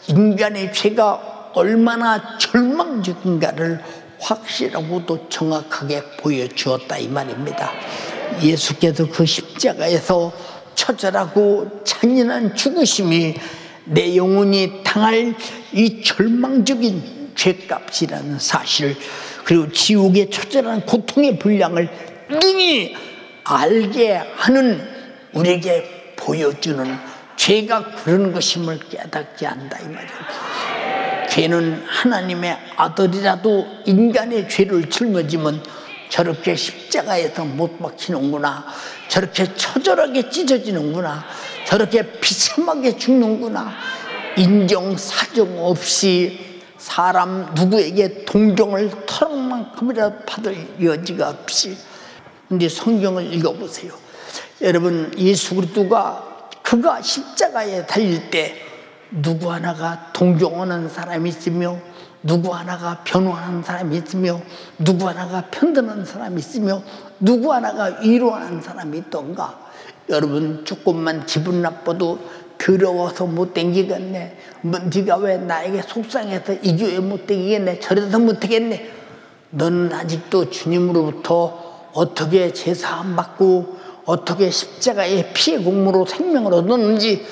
인간의 죄가 얼마나 절망적인가를 확실하고도 정확하게 보여주었다, 이 말입니다. 예수께서 그 십자가에서 처절하고 잔인한 죽으심이 내 영혼이 당할 이 절망적인 죄값이라는 사실, 그리고 지옥의 처절한 고통의 분량을 능히 알게 하는 우리에게 보여주는 죄가 그런 것임을 깨닫게 한다, 이 말이에요. 죄는 하나님의 아들이라도 인간의 죄를 짊어지면 저렇게 십자가에서 못 박히는구나, 저렇게 처절하게 찢어지는구나, 저렇게 비참하게 죽는구나, 인정사정 없이 사람 누구에게 동정을 털만큼이라도 받을 여지가 없이. 근데 성경을 읽어보세요. 여러분, 예수 그리스도가 그가 십자가에 달릴 때 누구 하나가 동정하는 사람이 있으며, 누구 하나가 변호하는 사람이 있으며, 누구 하나가 편드는 사람이 있으며, 누구 하나가 위로하는 사람이 있던가? 여러분, 조금만 기분 나빠도 더러워서 못 댕기겠네, 뭐 네가 왜 나에게 속상해서 이 교회 못 댕기겠네, 저래서 못 되겠네. 너는 아직도 주님으로부터 어떻게 제사 안 받고 어떻게 십자가의 피의 공로로 생명을 얻었는지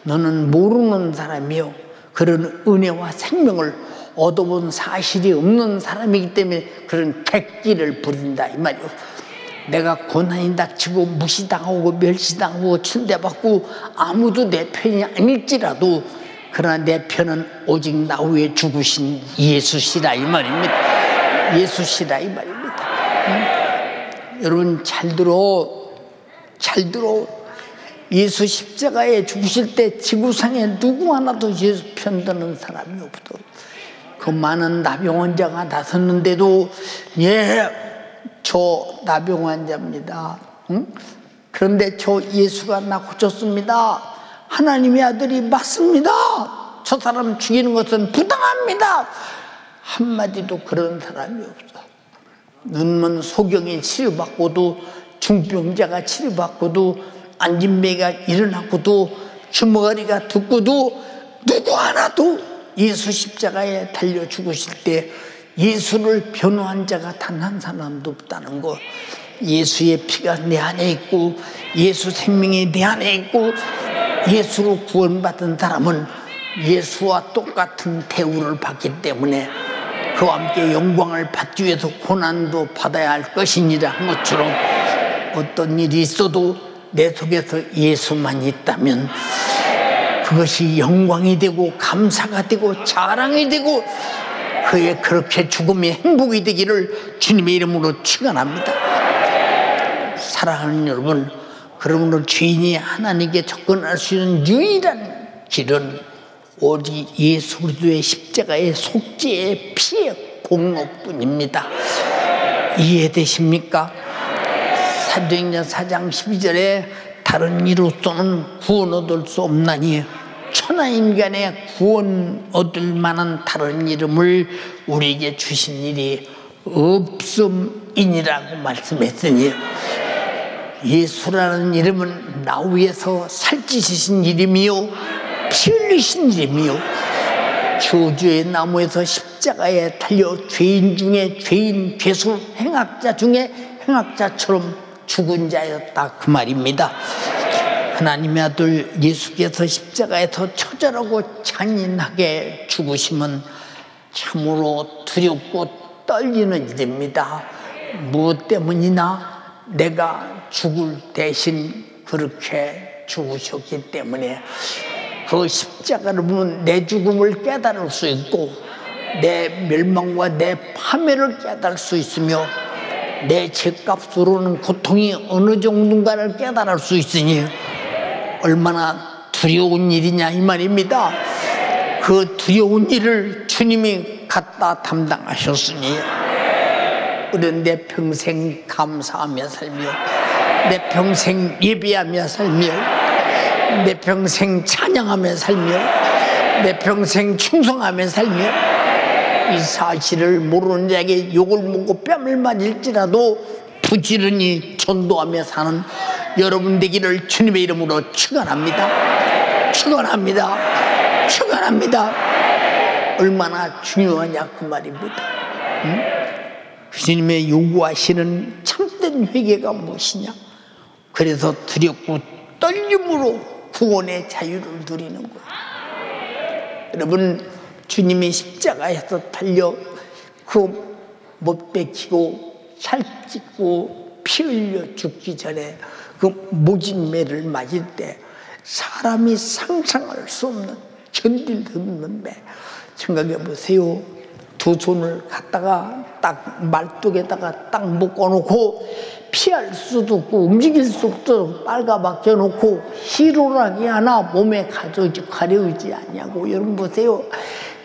너는 모르는 사람이요, 그런 은혜와 생명을 얻어본 사실이 없는 사람이기 때문에 그런 객기를 부린다 이 말이요. 내가 고난이 닥치고 무시당하고 멸시당하고 천대받고 아무도 내 편이 아닐지라도 그러나 내 편은 오직 나 위에 죽으신 예수시라 이 말입니다. 예수시라 이 말입니다. 여러분 잘 들어, 잘 들어. 예수 십자가에 죽으실 때 지구상에 누구 하나도 예수 편드는 사람이 없어. 그 많은 나병 환자가 나섰는데도 저 나병 환자입니다. 응? 그런데 저 예수가 나 고쳤습니다. 하나님의 아들이 맞습니다. 저 사람 죽이는 것은 부당합니다. 한마디도 그런 사람이 없어. 눈먼 소경이 치료받고도, 중병자가 치료받고도, 안진뱅이가 일어났고도, 주먹아리가 듣고도 누구 하나도 예수 십자가에 달려 죽으실 때 예수를 변호한 자가 단 한 사람도 없다는 거. 예수의 피가 내 안에 있고 예수 생명이 내 안에 있고 예수로 구원받은 사람은 예수와 똑같은 대우를 받기 때문에 그와 함께 영광을 받기 위해서 고난도 받아야 할 것이니라 한 것처럼 어떤 일이 있어도 내 속에서 예수만 있다면 그것이 영광이 되고 감사가 되고 자랑이 되고 그의 그렇게 죽음이 행복이 되기를 주님의 이름으로 축원합니다. 사랑하는 여러분, 그러므로 죄인이 하나님께 접근할 수 있는 유일한 길은 오직 예수 그리스도의 십자가의 속죄의 피의 공로뿐입니다. 이해되십니까? 사도행전 4장 12절에 다른 이로서는 구원 얻을 수 없나니 천하인간의 구원 얻을 만한 다른 이름을 우리에게 주신 일이 없음이니라고 말씀했으니 예수라는 이름은 나 위에서 살찌시신 이름이요 피 흘리신 이름이요 저주의 나무에서 십자가에 달려 죄인 중에 죄인, 죄수, 행악자 중에 행악자처럼 죽은 자였다 그 말입니다. 하나님의 아들 예수께서 십자가에서 처절하고 잔인하게 죽으심은 참으로 두렵고 떨리는 일입니다. 무엇 때문이나 내가 죽을 대신 그렇게 죽으셨기 때문에 그 십자가를 보면 내 죽음을 깨달을 수 있고 내 멸망과 내 파멸을 깨달을 수 있으며 내 죄값으로는 고통이 어느 정도인가를 깨달을 수 있으니 얼마나 두려운 일이냐 이 말입니다. 그 두려운 일을 주님이 갖다 담당하셨으니 우리는 내 평생 감사하며 살며 내 평생 예배하며 살며 내 평생 찬양하며 살며 내 평생 충성하며 살며 이 사실을 모르는 자에게 욕을 먹고 뺨을 맞을지라도 부지런히 전도하며 사는 여러분 되기를 주님의 이름으로 축원합니다. 축원합니다. 축원합니다. 얼마나 중요하냐 그 말입니다. 주님의 요구하시는 참된 회개가 무엇이냐? 그래서 두렵고 떨림으로 구원의 자유를 누리는 거예요. 여러분 주님이 십자가에서 달려 그 못 베기고 살찌고 피 흘려 죽기 전에 그 모진 매를 맞을 때 사람이 상상할 수 없는 견딜 수 없는 매 생각해 보세요. 두 손을 갖다가 딱 말뚝에다가 딱 묶어놓고 피할 수도 없고 움직일 수 없도록 빨가벗겨 놓고 희로라기 하나 몸에 가려우지 않냐고. 여러분 보세요.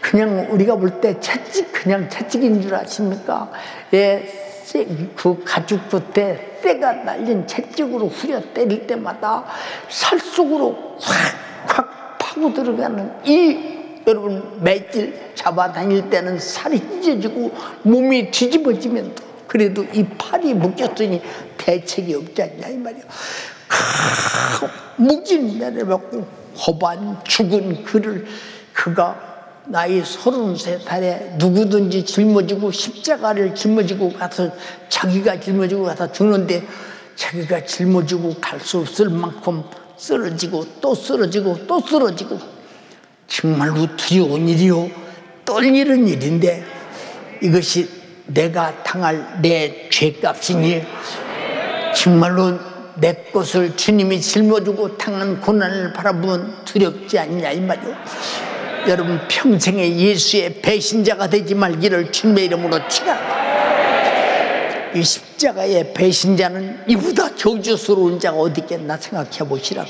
그냥 우리가 볼 때 채찍, 그냥 채찍인 줄 아십니까? 그 가죽 겉에 쇠가 날린 채찍으로 후려 때릴 때마다 살 속으로 확 파고 들어가는 이 여러분 매질 잡아 다닐 때는 살이 찢어지고 몸이 뒤집어지면서 그래도 이 팔이 묶였으니 대책이 없지 않냐 이 말이야. 묵진 내려받고 허반 죽은 그를 그가 나이 33살에 누구든지 짊어지고 십자가를 짊어지고 가서 자기가 짊어지고 가서 죽는데 자기가 짊어지고 갈 수 없을 만큼 쓰러지고 또 쓰러지고 또 쓰러지고 정말로 두려운 일이요. 떨리는 일인데 이것이 내가 당할 내 죄값이니 정말로 내 것을 주님이 짊어지고 당한 고난을 바라보면 두렵지 않냐 이 말이요. 여러분 평생에 예수의 배신자가 되지 말기를 주님의 이름으로 축원합니다. 이 십자가의 배신자는 이보다 저주스러운 자가 어디 있겠나 생각해 보시라고.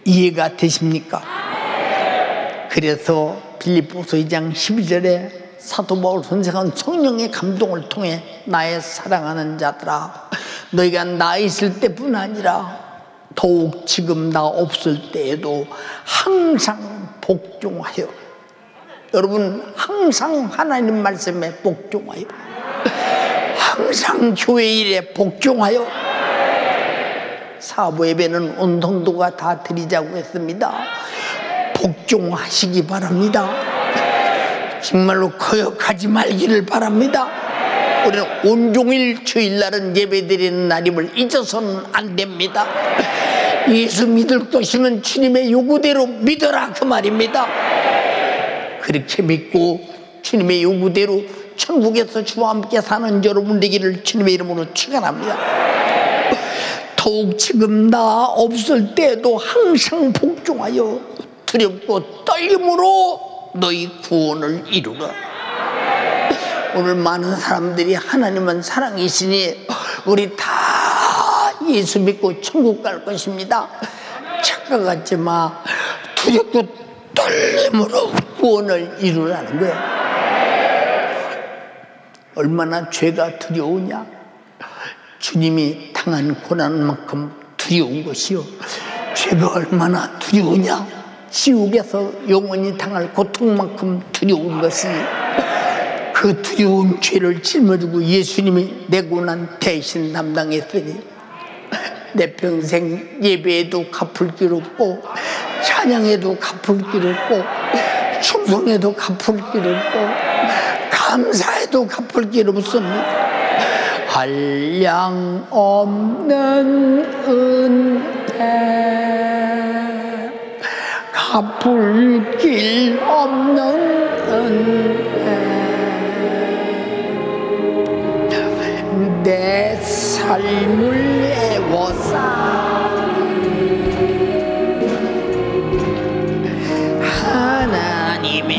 이해가 되십니까? 그래서 빌립보서 2장 12절에 사도 바울 선생은 성령의 감동을 통해 나의 사랑하는 자들아 너희가 나 있을 때뿐 아니라 더욱 지금 나 없을 때에도 항상 복종하여. 여러분 항상 하나님 말씀에 복종하여, 항상 교회 일에 복종하여. 사부 예배는 온 성도가 다 드리자고 했습니다. 복종하시기 바랍니다. 정말로 거역하지 말기를 바랍니다. 우리는 온종일 주일날은 예배드리는 날임을 잊어서는 안 됩니다. 예수 믿을 것이면 주님의 요구대로 믿어라 그 말입니다. 그렇게 믿고 주님의 요구대로 천국에서 주와 함께 사는 여러분 되기를 주님의 이름으로 축원합니다. 더욱 지금 나 없을 때에도 항상 복종하여 두렵고 떨림으로 너희 구원을 이루라. 오늘 많은 사람들이 하나님은 사랑이시니 우리 다 예수 믿고 천국 갈 것입니다. 착각하지 마. 두렵고 떨림으로 구원을 이루라는 거야. 얼마나 죄가 두려우냐. 주님이 당한 고난만큼 두려운 것이요. 죄가 얼마나 두려우냐. 지옥에서 영원히 당할 고통만큼 두려운 것이 그 두려운 죄를 짊어지고 예수님이 내 고난 대신 담당했으니 내 평생 예배에도 갚을 길 없고 찬양에도 갚을 길 없고 충성에도 갚을 길 없고 감사에도 갚을 길 없습니다. 한량 없는 은혜, 갚을 길 없는 은혜, 내 삶을 애워싸 하나님의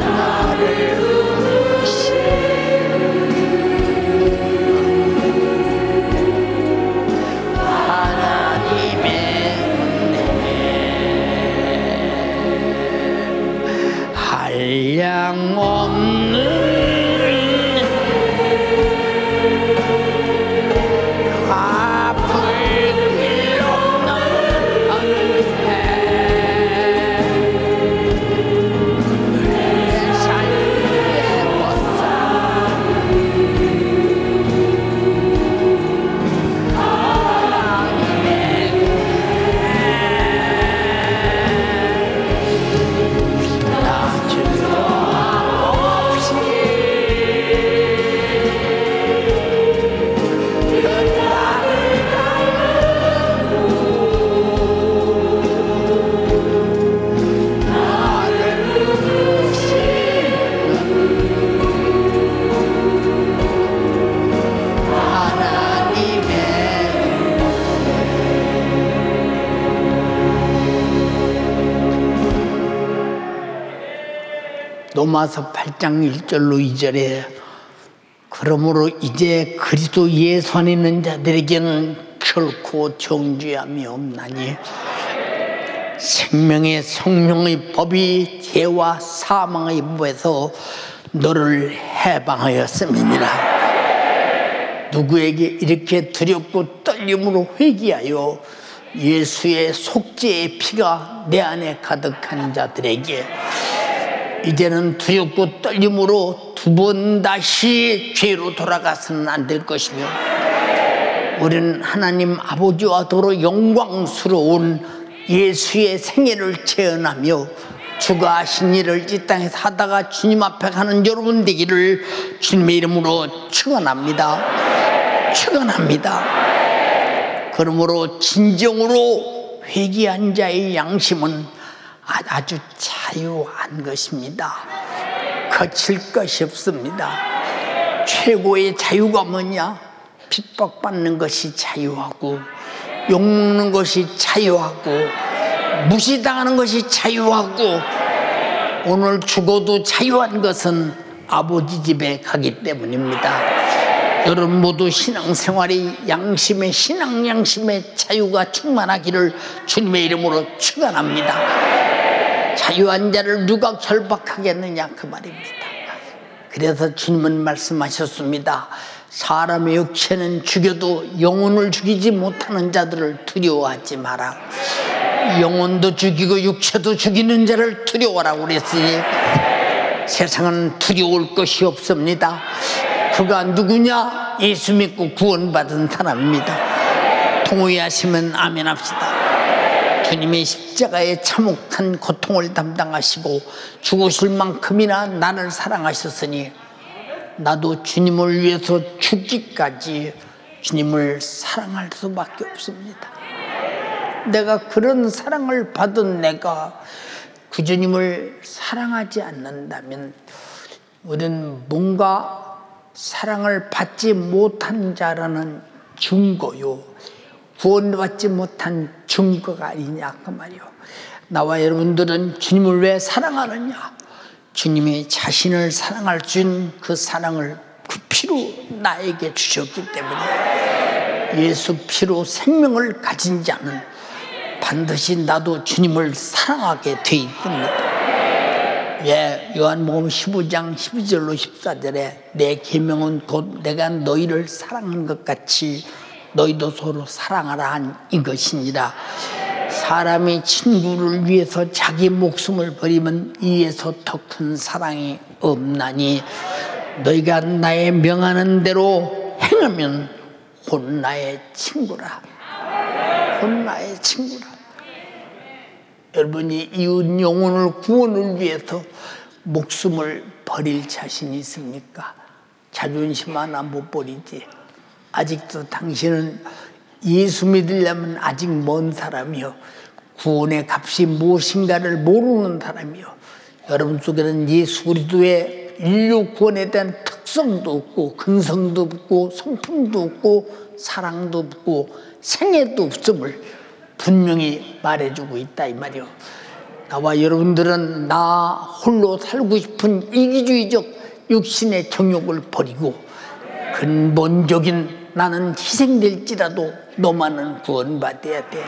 나를 로마서 8장 1절로 2절에 그러므로 이제 그리스도 예수 안에 있는 자들에게는 결코 정죄함이 없나니 생명의 성령의 법이 죄와 사망의 법에서 너를 해방하였음이니라. 누구에게 이렇게 두렵고 떨림으로 회개하여 예수의 속죄의 피가 내 안에 가득한 자들에게 이제는 두렵고 떨림으로 두 번 다시 죄로 돌아가서는 안 될 것이며 우리는 하나님 아버지와 더불어 영광스러운 예수의 생애를 체험하며 주가 하신 일을 이 땅에서 하다가 주님 앞에 가는 여러분 되기를 주님의 이름으로 축원합니다. 축원합니다. 그러므로 진정으로 회개한 자의 양심은 아주 자유한 것입니다. 거칠 것이 없습니다. 최고의 자유가 뭐냐? 핍박받는 것이 자유하고 욕먹는 것이 자유하고 무시당하는 것이 자유하고 오늘 죽어도 자유한 것은 아버지 집에 가기 때문입니다. 여러분 모두 신앙생활이 양심의 신앙 양심의 자유가 충만하기를 주님의 이름으로 축원합니다. 자유한 자를 누가 결박하겠느냐 그 말입니다. 그래서 주님은 말씀하셨습니다. 사람의 육체는 죽여도 영혼을 죽이지 못하는 자들을 두려워하지 마라. 영혼도 죽이고 육체도 죽이는 자를 두려워하라고 그랬으니 세상은 두려울 것이 없습니다. 그가 누구냐? 예수 믿고 구원받은 사람입니다. 동의하시면 아멘 합시다. 주님이 십자가에 참혹한 고통을 담당하시고 죽으실 만큼이나 나를 사랑하셨으니 나도 주님을 위해서 죽기까지 주님을 사랑할 수밖에 없습니다. 내가 그런 사랑을 받은 내가 그 주님을 사랑하지 않는다면 우리는 뭔가 사랑을 받지 못한 자라는 증거요, 구원받지 못한 증거가 아니냐 그 말이요. 나와 여러분들은 주님을 왜 사랑하느냐? 주님이 자신을 사랑할 수 있는 그 사랑을 그 피로 나에게 주셨기 때문에 예수 피로 생명을 가진 자는 반드시 나도 주님을 사랑하게 돼 있습니다. 예, 요한복음 15장 12절로 14절에 내 계명은 곧 내가 너희를 사랑한 것 같이 너희도 서로 사랑하라 한 이것이니라. 사람이 친구를 위해서 자기 목숨을 버리면 이에서 더 큰 사랑이 없나니 너희가 나의 명하는 대로 행하면 곧 나의 친구라. 곧 나의 친구라. 여러분이 이웃 영혼을 구원을 위해서 목숨을 버릴 자신이 있습니까? 자존심 하나 못 버리지. 아직도 당신은 예수 믿으려면 아직 먼 사람이요, 구원의 값이 무엇인가를 모르는 사람이요, 여러분 속에는 예수 그리스도의 인류 구원에 대한 특성도 없고 근성도 없고 성품도 없고 사랑도 없고 생애도 없음을 분명히 말해주고 있다 이 말이요. 나와 여러분들은 나 홀로 살고 싶은 이기주의적 육신의 정욕을 버리고 근본적인 나는 희생될지라도 너만은 구원받아야 돼.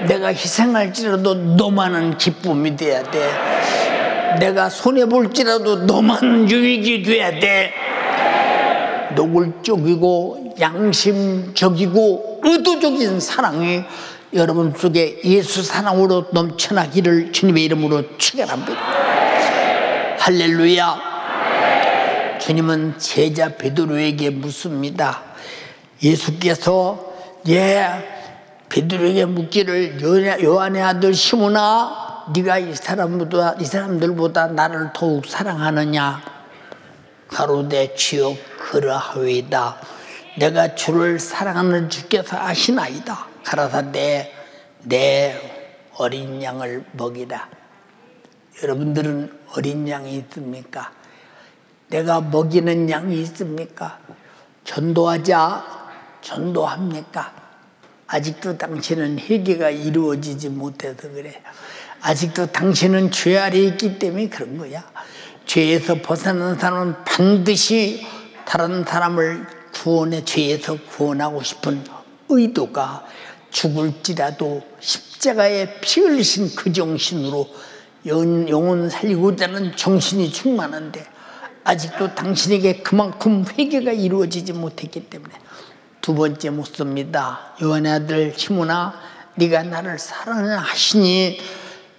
내가 희생할지라도 너만은 기쁨이 돼야 돼. 내가 손해볼지라도 너만 유익이 돼야 돼. 노골적이고 양심적이고 의도적인 사랑이 여러분 속에 예수 사랑으로 넘쳐나기를 주님의 이름으로 축원합니다. 할렐루야. 주님은 제자 베드로에게 묻습니다. 예수께서 베드로에게 묻기를 요한의 아들 시몬아, 네가 이 사람들보다 나를 더욱 사랑하느냐? 가로되 주여 그러하오이다. 내가 주를 사랑하는 주께서 아시나이다. 가라사대 내 어린 양을 먹이라. 여러분들은 어린 양이 있습니까? 내가 먹이는 양이 있습니까? 전도하자 전도합니까? 아직도 당신은 회개가 이루어지지 못해서 그래. 아직도 당신은 죄 아래 있기 때문에 그런 거야. 죄에서 벗어난 사람은 반드시 다른 사람을 죄에서 구원하고 싶은 의도가 죽을지라도 십자가에 피 흘리신 그 정신으로 영혼 살리고자 하는 정신이 충만한데 아직도 당신에게 그만큼 회개가 이루어지지 못했기 때문에 두 번째 묻습니다. 요한의 아들 시몬아, 네가 나를 사랑하냐 하시니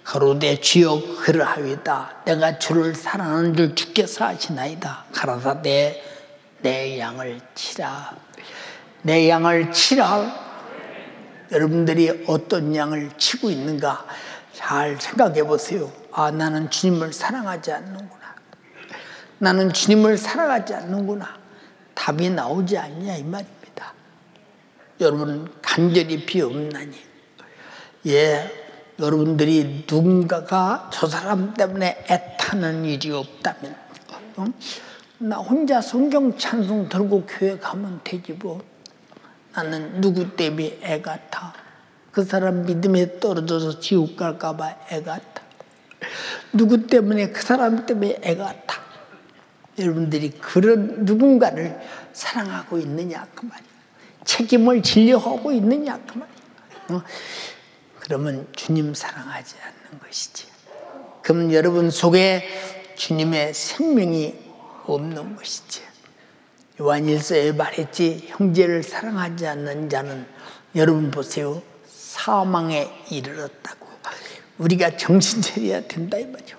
가로되 주여 그러하이다. 내가 주를 사랑하는 줄 주께서 아시나이다. 가라사대 내 양을 치라. 내 양을 치라. 여러분들이 어떤 양을 치고 있는가 잘 생각해 보세요. 아, 나는 주님을 사랑하지 않는구나. 나는 주님을 사랑하지 않는구나. 답이 나오지 않냐 이 말입니다. 여러분 간절히 비옵나니. 여러분들이 누군가가 저 사람 때문에 애타는 일이 없다면 나 혼자 성경 찬송 들고 교회 가면 되지 뭐. 나는 누구 때문에 애가 타. 그 사람 믿음에 떨어져서 지옥 갈까 봐 애가 타. 누구 때문에 그 사람 때문에 애가 타. 여러분들이 그런 누군가를 사랑하고 있느냐 그 말이에요. 책임을 지려하고 있느냐 그 말이에요. 그러면 주님 사랑하지 않는 것이지. 그럼 여러분 속에 주님의 생명이 없는 것이지. 요한일서에 말했지, 형제를 사랑하지 않는 자는 여러분 보세요, 사망에 이르렀다고. 우리가 정신 차려야 된다 이 말이죠.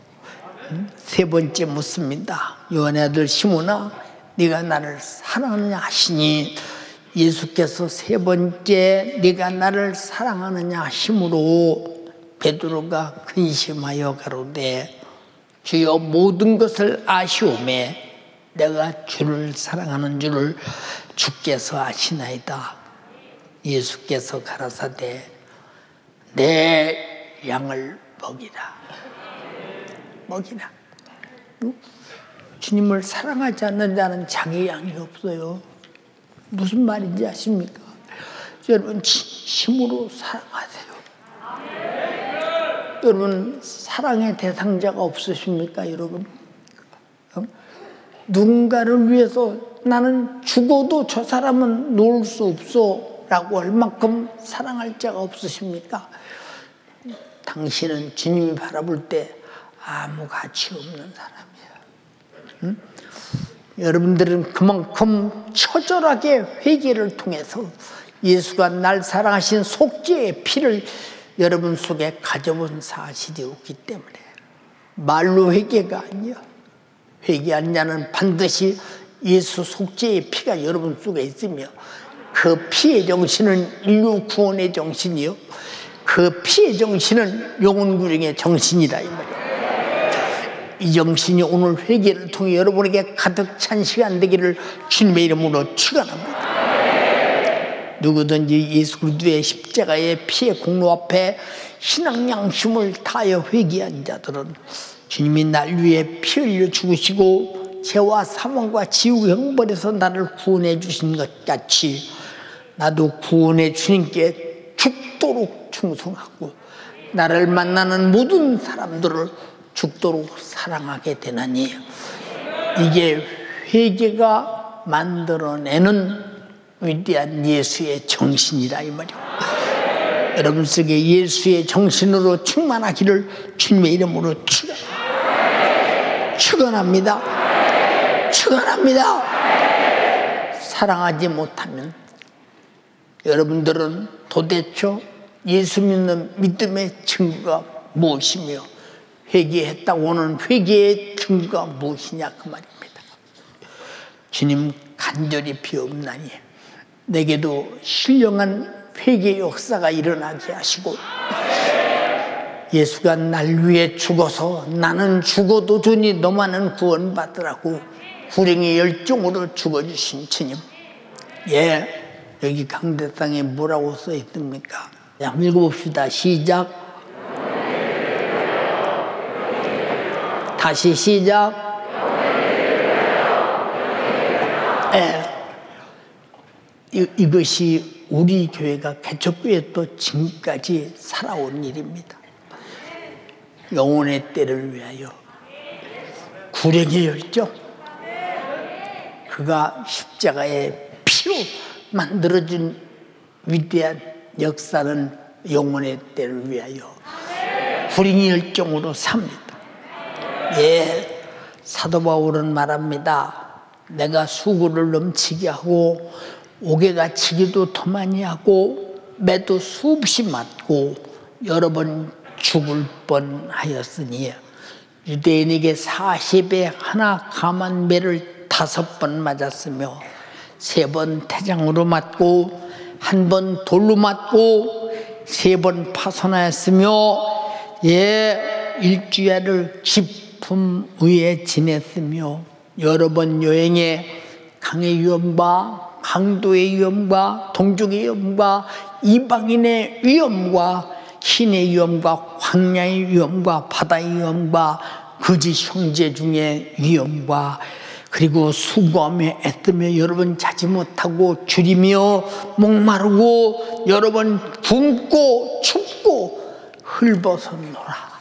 세 번째 묻습니다. 요한의 아들 시몬아, 네가 나를 사랑하느냐 하시니 예수께서 세 번째 네가 나를 사랑하느냐 하심으로 베드로가 근심하여 가로되 주여 모든 것을 아시오매 내가 주를 사랑하는 줄을 주께서 아시나이다. 예수께서 가라사대 내 양을 먹이라. 먹이라. 주님을 사랑하지 않는 자는 자기 양이 없어요. 무슨 말인지 아십니까? 여러분 진심으로 사랑하세요. 여러분 사랑의 대상자가 없으십니까 여러분? 누군가를 위해서 나는 죽어도 저 사람은 놓을 수 없어 라고 할 만큼 사랑할 자가 없으십니까? 당신은 주님이 바라볼 때 아무 가치 없는 사람이에요. 여러분들은 그만큼 처절하게 회개를 통해서 예수가 날 사랑하신 속죄의 피를 여러분 속에 가져본 사실이 없기 때문에 말로 회개가 아니야. 회개한 자는 반드시 예수 속죄의 피가 여러분 속에 있으며 그 피의 정신은 인류 구원의 정신이요, 그 피의 정신은 영혼 구령의 정신이라 이 말이에요. 이 정신이 오늘 회개를 통해 여러분에게 가득 찬 시간 되기를 주님의 이름으로 축원합니다. 누구든지 예수 그리스도의 십자가의 피의 공로 앞에 신앙 양심을 다하여 회개한 자들은 주님이 날 위해 피 흘려 죽으시고 죄와 사망과 지옥의 형벌에서 나를 구원해 주신 것 같이 나도 구원의 주님께 죽도록 충성하고 나를 만나는 모든 사람들을 죽도록 사랑하게 되나니 이게 회개가 만들어내는 위대한 예수의 정신이라 이 말이에요. 여러분 속에 예수의 정신으로 충만하기를 주님의 이름으로 축원합니다. 축원합니다. 사랑하지 못하면 여러분들은 도대체 예수 믿는 믿음의 증거가 무엇이며 회개했다고 하는 회개의 증거가 무엇이냐 그 말입니다. 주님 간절히 비옵나니 내게도 신령한 회개 역사가 일어나게 하시고 예수가 날 위해 죽어서 나는 죽어도 주니 너만은 구원받으라고 구령의 열정으로 죽어주신 주님. 여기 강대상에 뭐라고 써 있습니까? 한번 읽어봅시다. 시작. 다시 시작. 이것이 우리 교회가 개척교회 또 지금까지 살아온 일입니다. 영혼의 때를 위하여 불행의 열정. 그가 십자가의 피로 만들어준 위대한 역사는 영혼의 때를 위하여 불행의 열정으로 삽니다. 예, 사도 바울은 말합니다. 내가 수고를 넘치게 하고 옥에 갇히기도 더 많이 하고 매도 수없이 맞고 여러 번 죽을 뻔하였으니 유대인에게 40에 하나 감한 매를 5번 맞았으며 3번 태장으로 맞고 1번 돌로 맞고 3번 파손하였으며 예, 일주일을 깊음 위에 지냈으며 여러 번 여행에 강의 위험과 강도의 위험과 동족의 위험과 이방인의 위험과 신의 위험과 광야의 위험과 바다의 위험과 거짓 형제 중에 위험과 그리고 수고하며 애쓰며 여러 번 자지 못하고 줄이며 목마르고 여러 번 굶고 춥고 헐벗었노라.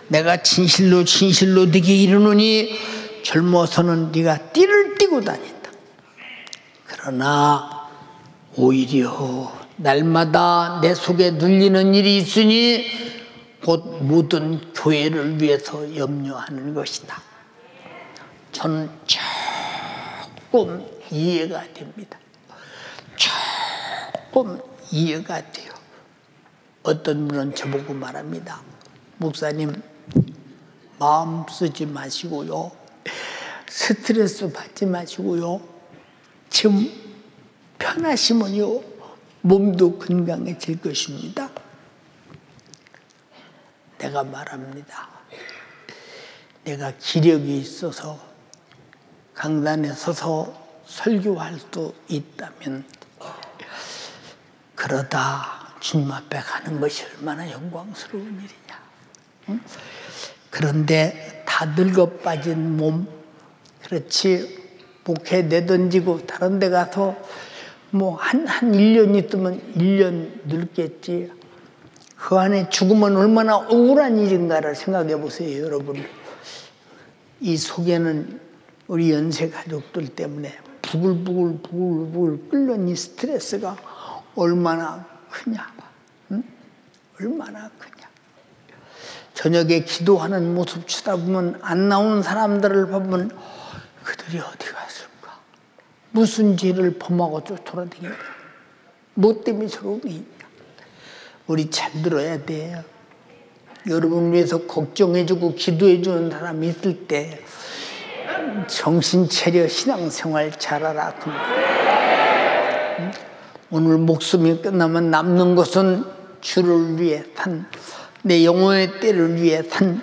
내가 진실로 진실로 네게 이르노니 젊어서는 네가 띠를 띠고 다닌다. 그러나 오히려 날마다 내 속에 눌리는 일이 있으니 곧 모든 교회를 위해서 염려하는 것이다. 저는 조금 이해가 됩니다. 조금 이해가 돼요. 어떤 분은 저보고 말합니다. 목사님, 마음 쓰지 마시고요. 스트레스 받지 마시고요. 지금 편하시면요, 몸도 건강해질 것입니다. 내가 말합니다. 내가 기력이 있어서 강단에 서서 설교할 수 있다면 그러다 주님 앞에 가는 것이 얼마나 영광스러운 일이냐. 응? 그런데 다 늙어 빠진 몸, 그렇지, 목회 내던지고 다른 데 가서 뭐 한 1년 있으면 1년 늙겠지. 그 안에 죽으면 얼마나 억울한 일인가를 생각해 보세요, 여러분. 이 속에는 우리 연세 가족들 때문에 부글부글 끓는 이 스트레스가 얼마나 크냐. 응? 얼마나 크냐. 저녁에 기도하는 모습 쳐다보면 안 나오는 사람들을 보면 그들이 어디 갔을까? 무슨 죄를 범하고 돌아다니냐? 뭐 때문에 저러고 있냐? 우리 잘 들어야 돼요. 여러분 위해서 걱정해주고 기도해주는 사람이 있을 때 정신 차려 신앙생활 잘하라. 오늘 목숨이 끝나면 남는 것은 주를 위해 산, 내 영혼의 때를 위해 산,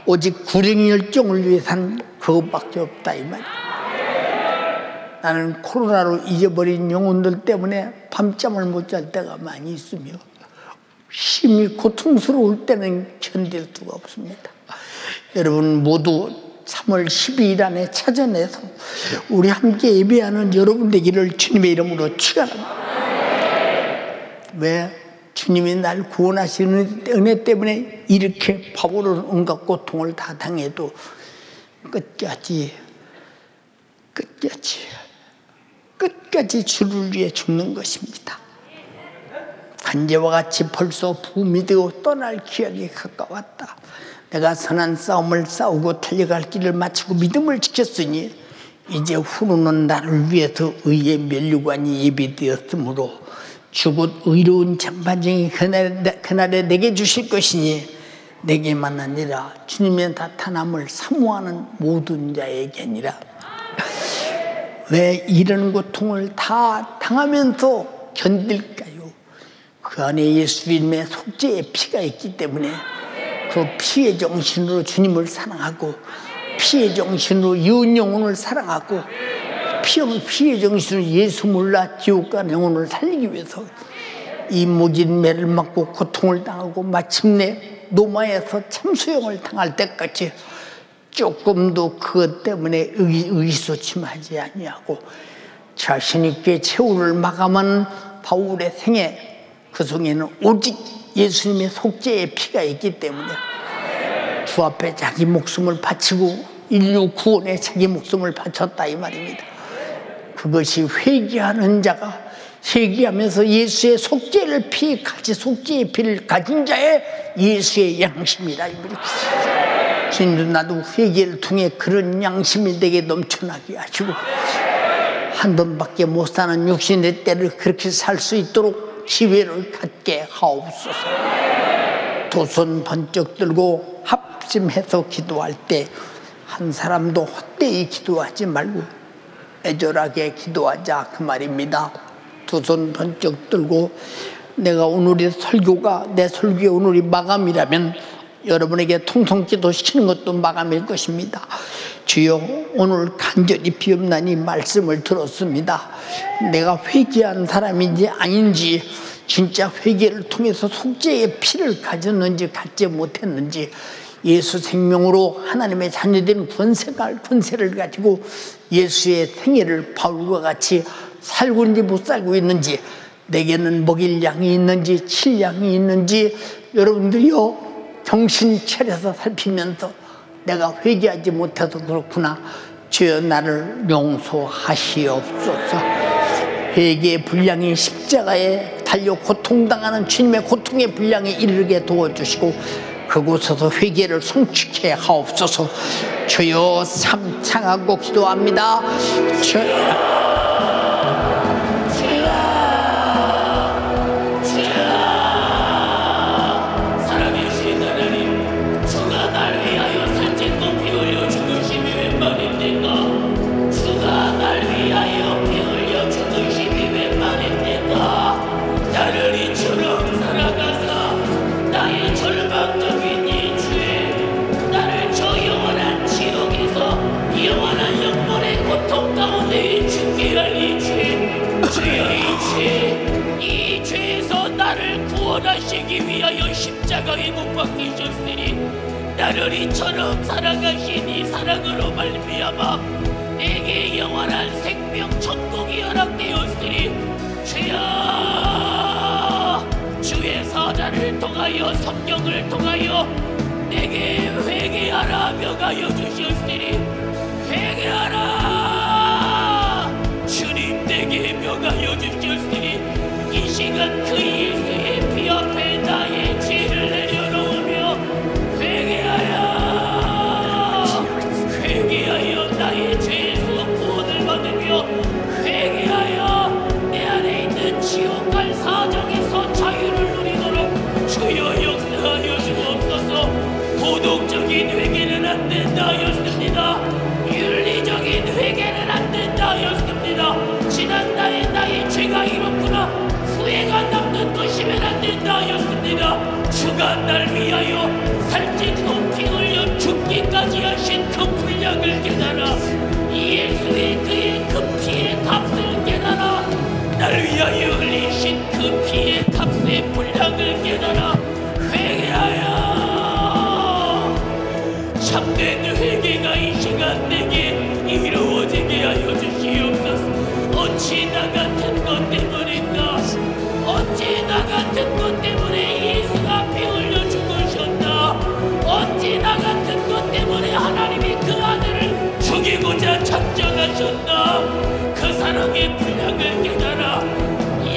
오직 구령의 열정을 위해 산 그것밖에 없다 이 말이야. 나는 코로나로 잊어버린 영혼들 때문에 밤잠을 못 잘 때가 많이 있으며 심히 고통스러울 때는 견딜 수가 없습니다. 여러분 모두 3월 12일 안에 찾아내서 우리 함께 예배하는 여러분 되기를 주님의 이름으로 축원합니다. 왜? 주님이 날 구원하시는 은혜 때문에 이렇게 바보는 온갖 고통을 다 당해도 끝까지 주를 위해 죽는 것입니다. 간제와 같이 벌써 붐이 되고 떠날 기약이 가까웠다. 내가 선한 싸움을 싸우고 달려갈 길을 마치고 믿음을 지켰으니 이제 후로는 나를 위해서 의의 면류관이 예비되었으므로 주곧 의로운 전반적인 그날에 내게 주실 것이니 내게만 아니라 주님의 나타남을 사모하는 모든 자에게니라. 왜 이런 고통을 다 당하면서 견딜까요? 그 안에 예수님의 속죄의 피가 있기 때문에 그 피의 정신으로 주님을 사랑하고 피의 정신으로 이웃 영혼을 사랑하고 피의 정신으로 예수 몰라 지옥 가는 영혼을 살리기 위해서 이 모진 매를 맞고 고통을 당하고 마침내 노마에서 참수형을 당할 때까지 조금도 그것 때문에 의기소침하지 아니하고 자신 있게 최후를 마감한 바울의 생애, 그 속에는 오직 예수님의 속죄의 피가 있기 때문에 주 앞에 자기 목숨을 바치고 인류 구원에 자기 목숨을 바쳤다 이 말입니다. 그것이 회개하는 자가 회개하면서 예수의 속죄의 피를 가진 자의 예수의 양심이다 이 말입니다. 주님도 나도 회개를 통해 그런 양심이 내게 넘쳐나게 하시고 한 번밖에 못 사는 육신의 때를 그렇게 살 수 있도록 기회를 갖게 하옵소서. 두 손 번쩍 들고 합심해서 기도할 때 한 사람도 헛되이 기도하지 말고 애절하게 기도하자 그 말입니다. 두 손 번쩍 들고 내가 오늘의 설교가 내 설교의 오늘이 마감이라면 여러분에게 통성기도 시키는 것도 마감일 것입니다. 주여 오늘 간절히 비옵나니 말씀을 들었습니다. 내가 회개한 사람인지 아닌지 진짜 회개를 통해서 속죄의 피를 가졌는지 갖지 못했는지 예수 생명으로 하나님의 자녀된 권세를 가지고 예수의 생애를 바울과 같이 살고 있는지 못 살고 있는지 내게는 먹일 양이 있는지 칠 양이 있는지 여러분들이요 정신 차려서 살피면서 내가 회개하지 못해서 그렇구나. 주여 나를 용서하시옵소서. 회개의 분량이 십자가에 달려 고통당하는 주님의 고통의 분량에 이르게 도와주시고 그곳에서 회개를 성취케 하옵소서. 주여 삼창하고 기도합니다. 주여 구원하시기 위하여 십자가에 못 박히셨으니 나를 이처럼 사랑하신 이 사랑으로 말미암아 내게 영원한 생명 천국이 허락되었으니 주여 주의 사자를 통하여 성경을 통하여 내게 회개하라 명하여 주셨으니 회개하라 주님 내게 명하여 주셨으니 이 시간 그 예수의 피 앞에 나의 죄를 내려놓으며 회개하여 나의 죄에서 구원을 받으며 회개하여 내 안에 있는 지옥갈 사정에서 자유를 누리도록 주여 역사하여 주옵소서. 도덕적인 회개는 안 된다 하였습니다. 윤리적인 회개는 안 된다 하였습니다. 지난 나의 죄가 이렇구나 후회가 남는 것이면 안 된다 하였습니다. 주가 날 위하여 살찐고 피 흘려 죽기까지 하신 그 분량을 깨달아 예수의 그의 그 피의 값을 깨달아 날 위하여 흘리신 그 피의 값의 분량을 깨달아 회개하여 참된 회개가 이 시간 내게 이루어지게 하여 주시옵소서. 어찌 나 같은 것 때문인가 어찌 나 같은 것 때문에 예수가 피 흘려 죽으셨나 어찌 나 같은 것 때문에 하나님이 그 아들을 죽이고자 작정하셨나 그 사랑의 분량을 깨달아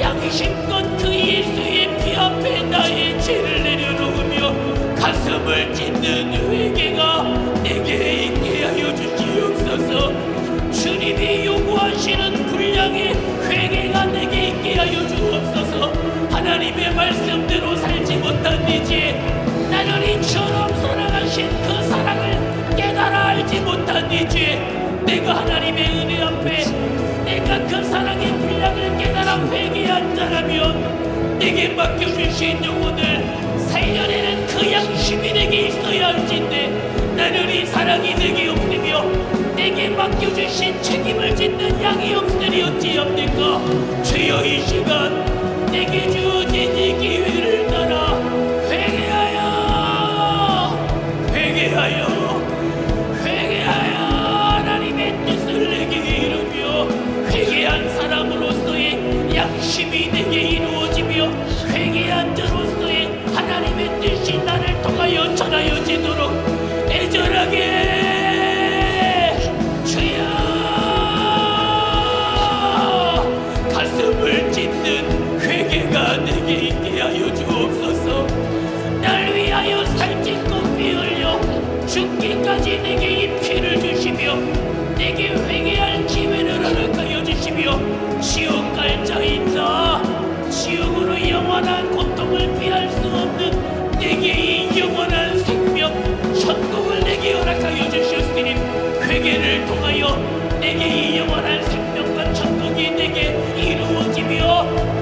양심껏 그 예수의 피 앞에 나의 죄를 내려놓으며 가슴을 찢는 회개가 내게 있게 하여 주시옵소서. 주님이 요구하시는 분량의 회개가 내게 있게 하여 주옵소서. 하나님의 말씀대로 살지 못한 이제 나를 이처럼 사랑하신 그 사랑을 깨달아 알지 못한 이제 내가 하나님의 은혜 앞에 내가 그 사랑의 분량을 깨달아 회개한 자라면 내게 맡겨주신 영혼을 살려내는 그 양심이 내게 있어야 할진데 나는 이 사랑이 내게 없으며 내게 맡겨주신 책임을 짓는 양이 없으니 어찌합니까? 주여 이 시간 내게 주어진 이 기회를 따라 회개하여 하나님의 뜻을 내게 이루며 회개한 사람으로서의 양심이 내게 이루어지며 회개한 자로서의 하나님의 뜻이 나를 통하여 전하여지도록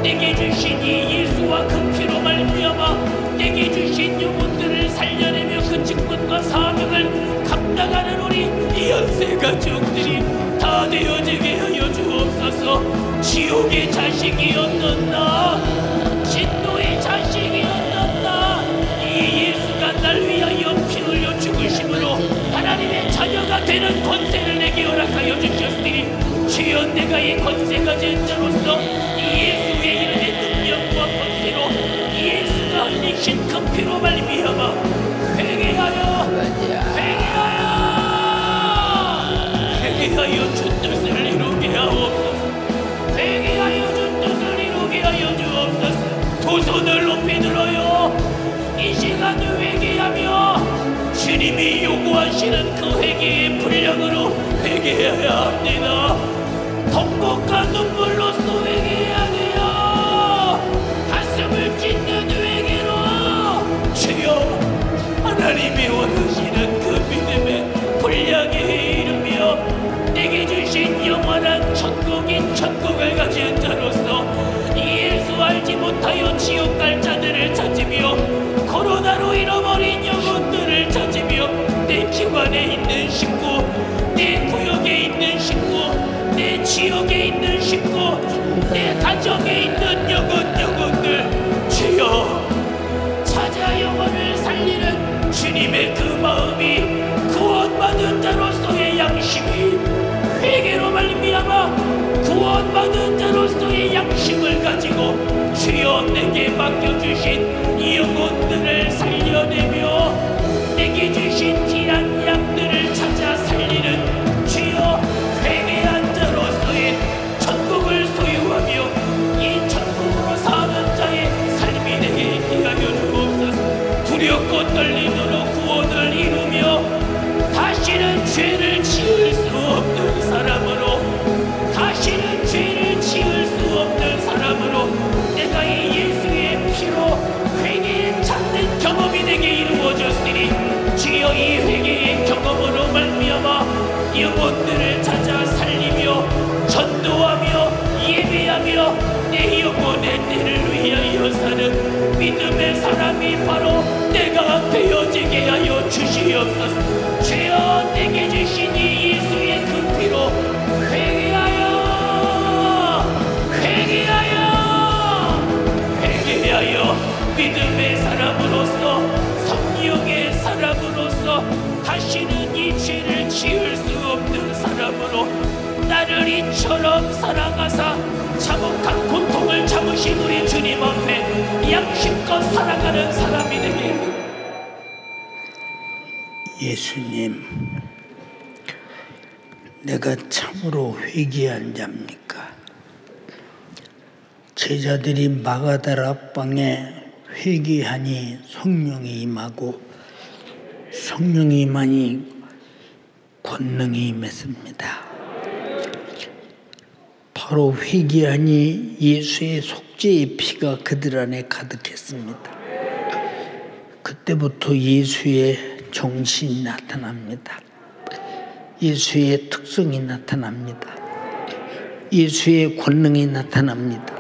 내게 주신 이 예수와 그 피로 말미암아 내게 주신 영혼들을 살려내며 그 직분과 사명을 감당하는 우리 연세 가족들이 다 되어지게 하여 주옵소서. 지옥의 자식이었던 나, 진노의 자식이었던 나, 이 예수가 날 위하여 피 흘려 죽으심으로 하나님의 자녀가 되는 권세를 내게 허락하여 주셨으니 주여 내가 이 권세 가진 자로서 이 예수의 이름의 능력과 권세로 이 예수가 흘리신 그 피로 말미암아 회개하여 주 뜻을 이루게 하옵소서. 회개하여 주 뜻을 이루게 하여 주옵소서. 두 손을 높이 들어요. 이 시간을 회개하며 주님이 요구하시는 그 회개의 분량으로 회개해야 합니다. 통곡과 눈물로써 회개해야 돼요. 가슴을 찢는 회개로 주여 하나님이 원하시는 그 믿음의 분량에 이르며 내게 주신 영원한 천국인 천국을 가진 자로서 이 예수 알지 못하여 지옥 갈 자들을 찾으며 코로나로 잃어버린 영혼들을 찾으며 내 기관에 있는 식구, 내 구역에 있는 식구, 내 지역에 있는 식구, 내 가정에 있는 영혼들 주여 찾아 영혼을 살리는 주님의 그 마음이 구원받은 자로서의 양심이 회개로 말미암아 구원받은 자로서의 양심을 가지고 주여 내게 맡겨주신 이 영혼들을 살려내며 내게 주신 귀한 양들을 찾아 살리는 주여 회개한 자로서의 천국을 소유하며 이 천국으로 사는 자의 삶이 되게 있게 하여 주옵소서. 두렵고 떨리도록 구원을 이루며 다시는 죄를 지을 수 없는 사람으로 다시는 죄를 지을 수 없는 사람으로 내가 이 예수의 피로 회개에 찾는 경험이 내게 이루어졌으니 주여 이 회개의 경험으로 말미암아 영혼들을 찾아 살리며 전도하며 예배하며 내 영혼의 때를 위하여 사는 믿음의 사람이 바로 내가 되어지게 하여 주시옵소서. 주여 내게 주신 이 예수의 그 피로 회개하여 믿음의 사람으로서 성령의 사람으로서 다시는 이 죄를 지을 수 없는 사람으로 나를 이처럼 사랑하사 참혹한 고통을 참으신 우리 주님 앞에 양심껏 살아가는 사람이 되게. 예수님, 내가 참으로 회개한 자입니까? 제자들이 마가다라 방에 회개하니 성령이 임하고 성령이 임하니 권능이 임했습니다. 바로 회개하니 예수의 속죄의 피가 그들 안에 가득했습니다. 그때부터 예수의 정신이 나타납니다. 예수의 특성이 나타납니다. 예수의 권능이 나타납니다.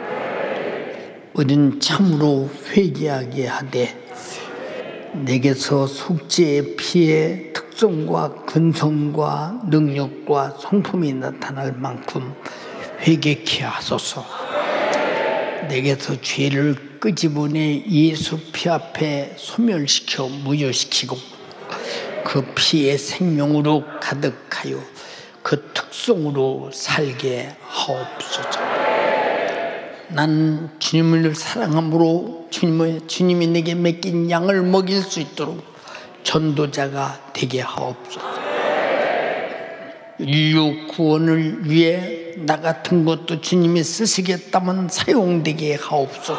우리는 참으로 회개하게 하되 내게서 속죄의 피의 특성과 근성과 능력과 성품이 나타날 만큼 회개케 하소서. 내게서 죄를 끄집어내 예수 피 앞에 소멸시켜 무효시키고 그 피의 생명으로 가득하여 그 특성으로 살게 하옵소서. 난 주님을 사랑함으로 주님이 내게 맡긴 양을 먹일 수 있도록 전도자가 되게 하옵소서. 인류 구원을 위해 나 같은 것도 주님이 쓰시겠다면 사용되게 하옵소서.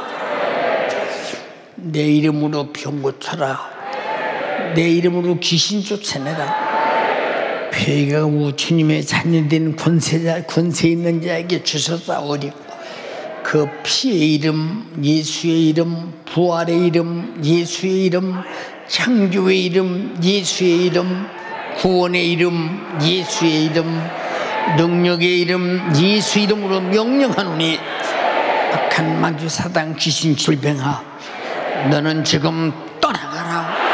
내 이름으로 병 고쳐라. 내 이름으로 귀신 쫓아내라. 회개하고 주님의 자녀된 권세 있는 자에게 주셨사오니 그 피의 이름, 예수의 이름, 부활의 이름, 예수의 이름, 창조의 이름, 예수의 이름, 구원의 이름, 예수의 이름, 능력의 이름, 예수 이름으로 명령하노니 악한 마귀 사단 귀신 질병아, 너는 지금 떠나가라.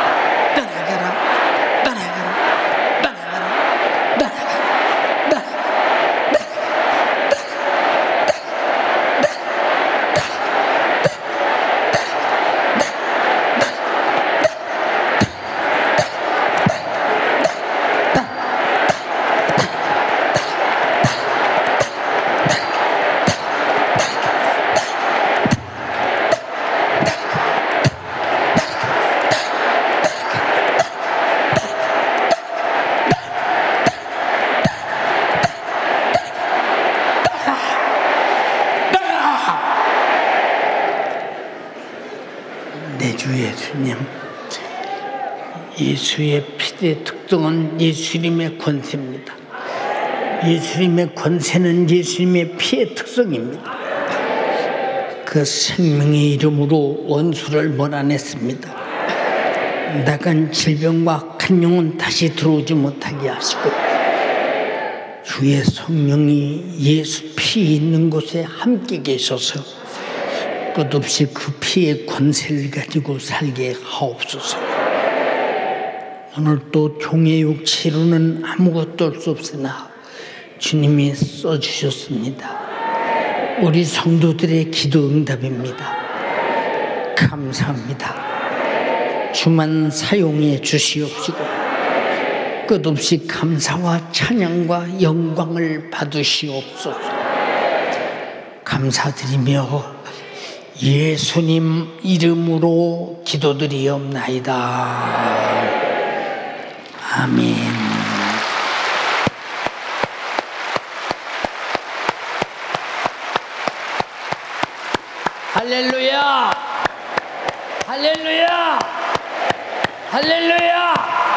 내 주 예수님, 예수의 피의 특성은 예수님의 권세입니다. 예수님의 권세는 예수님의 피의 특성입니다. 그 생명의 이름으로 원수를 몰아냈습니다. 나간 질병과 악한 영은 다시 들어오지 못하게 하시고, 주의 성령이 예수 피 있는 곳에 함께 계셔서 끝없이 그 피의 권세를 가지고 살게 하옵소서. 오늘 또 종의 육체로는 아무것도 할 수 없으나 주님이 써주셨습니다. 우리 성도들의 기도 응답입니다. 감사합니다. 주만 사용해 주시옵시고 끝없이 감사와 찬양과 영광을 받으시옵소서. 감사드리며 예수님 이름으로 기도드리옵나이다. 아멘. 할렐루야! 할렐루야! 할렐루야!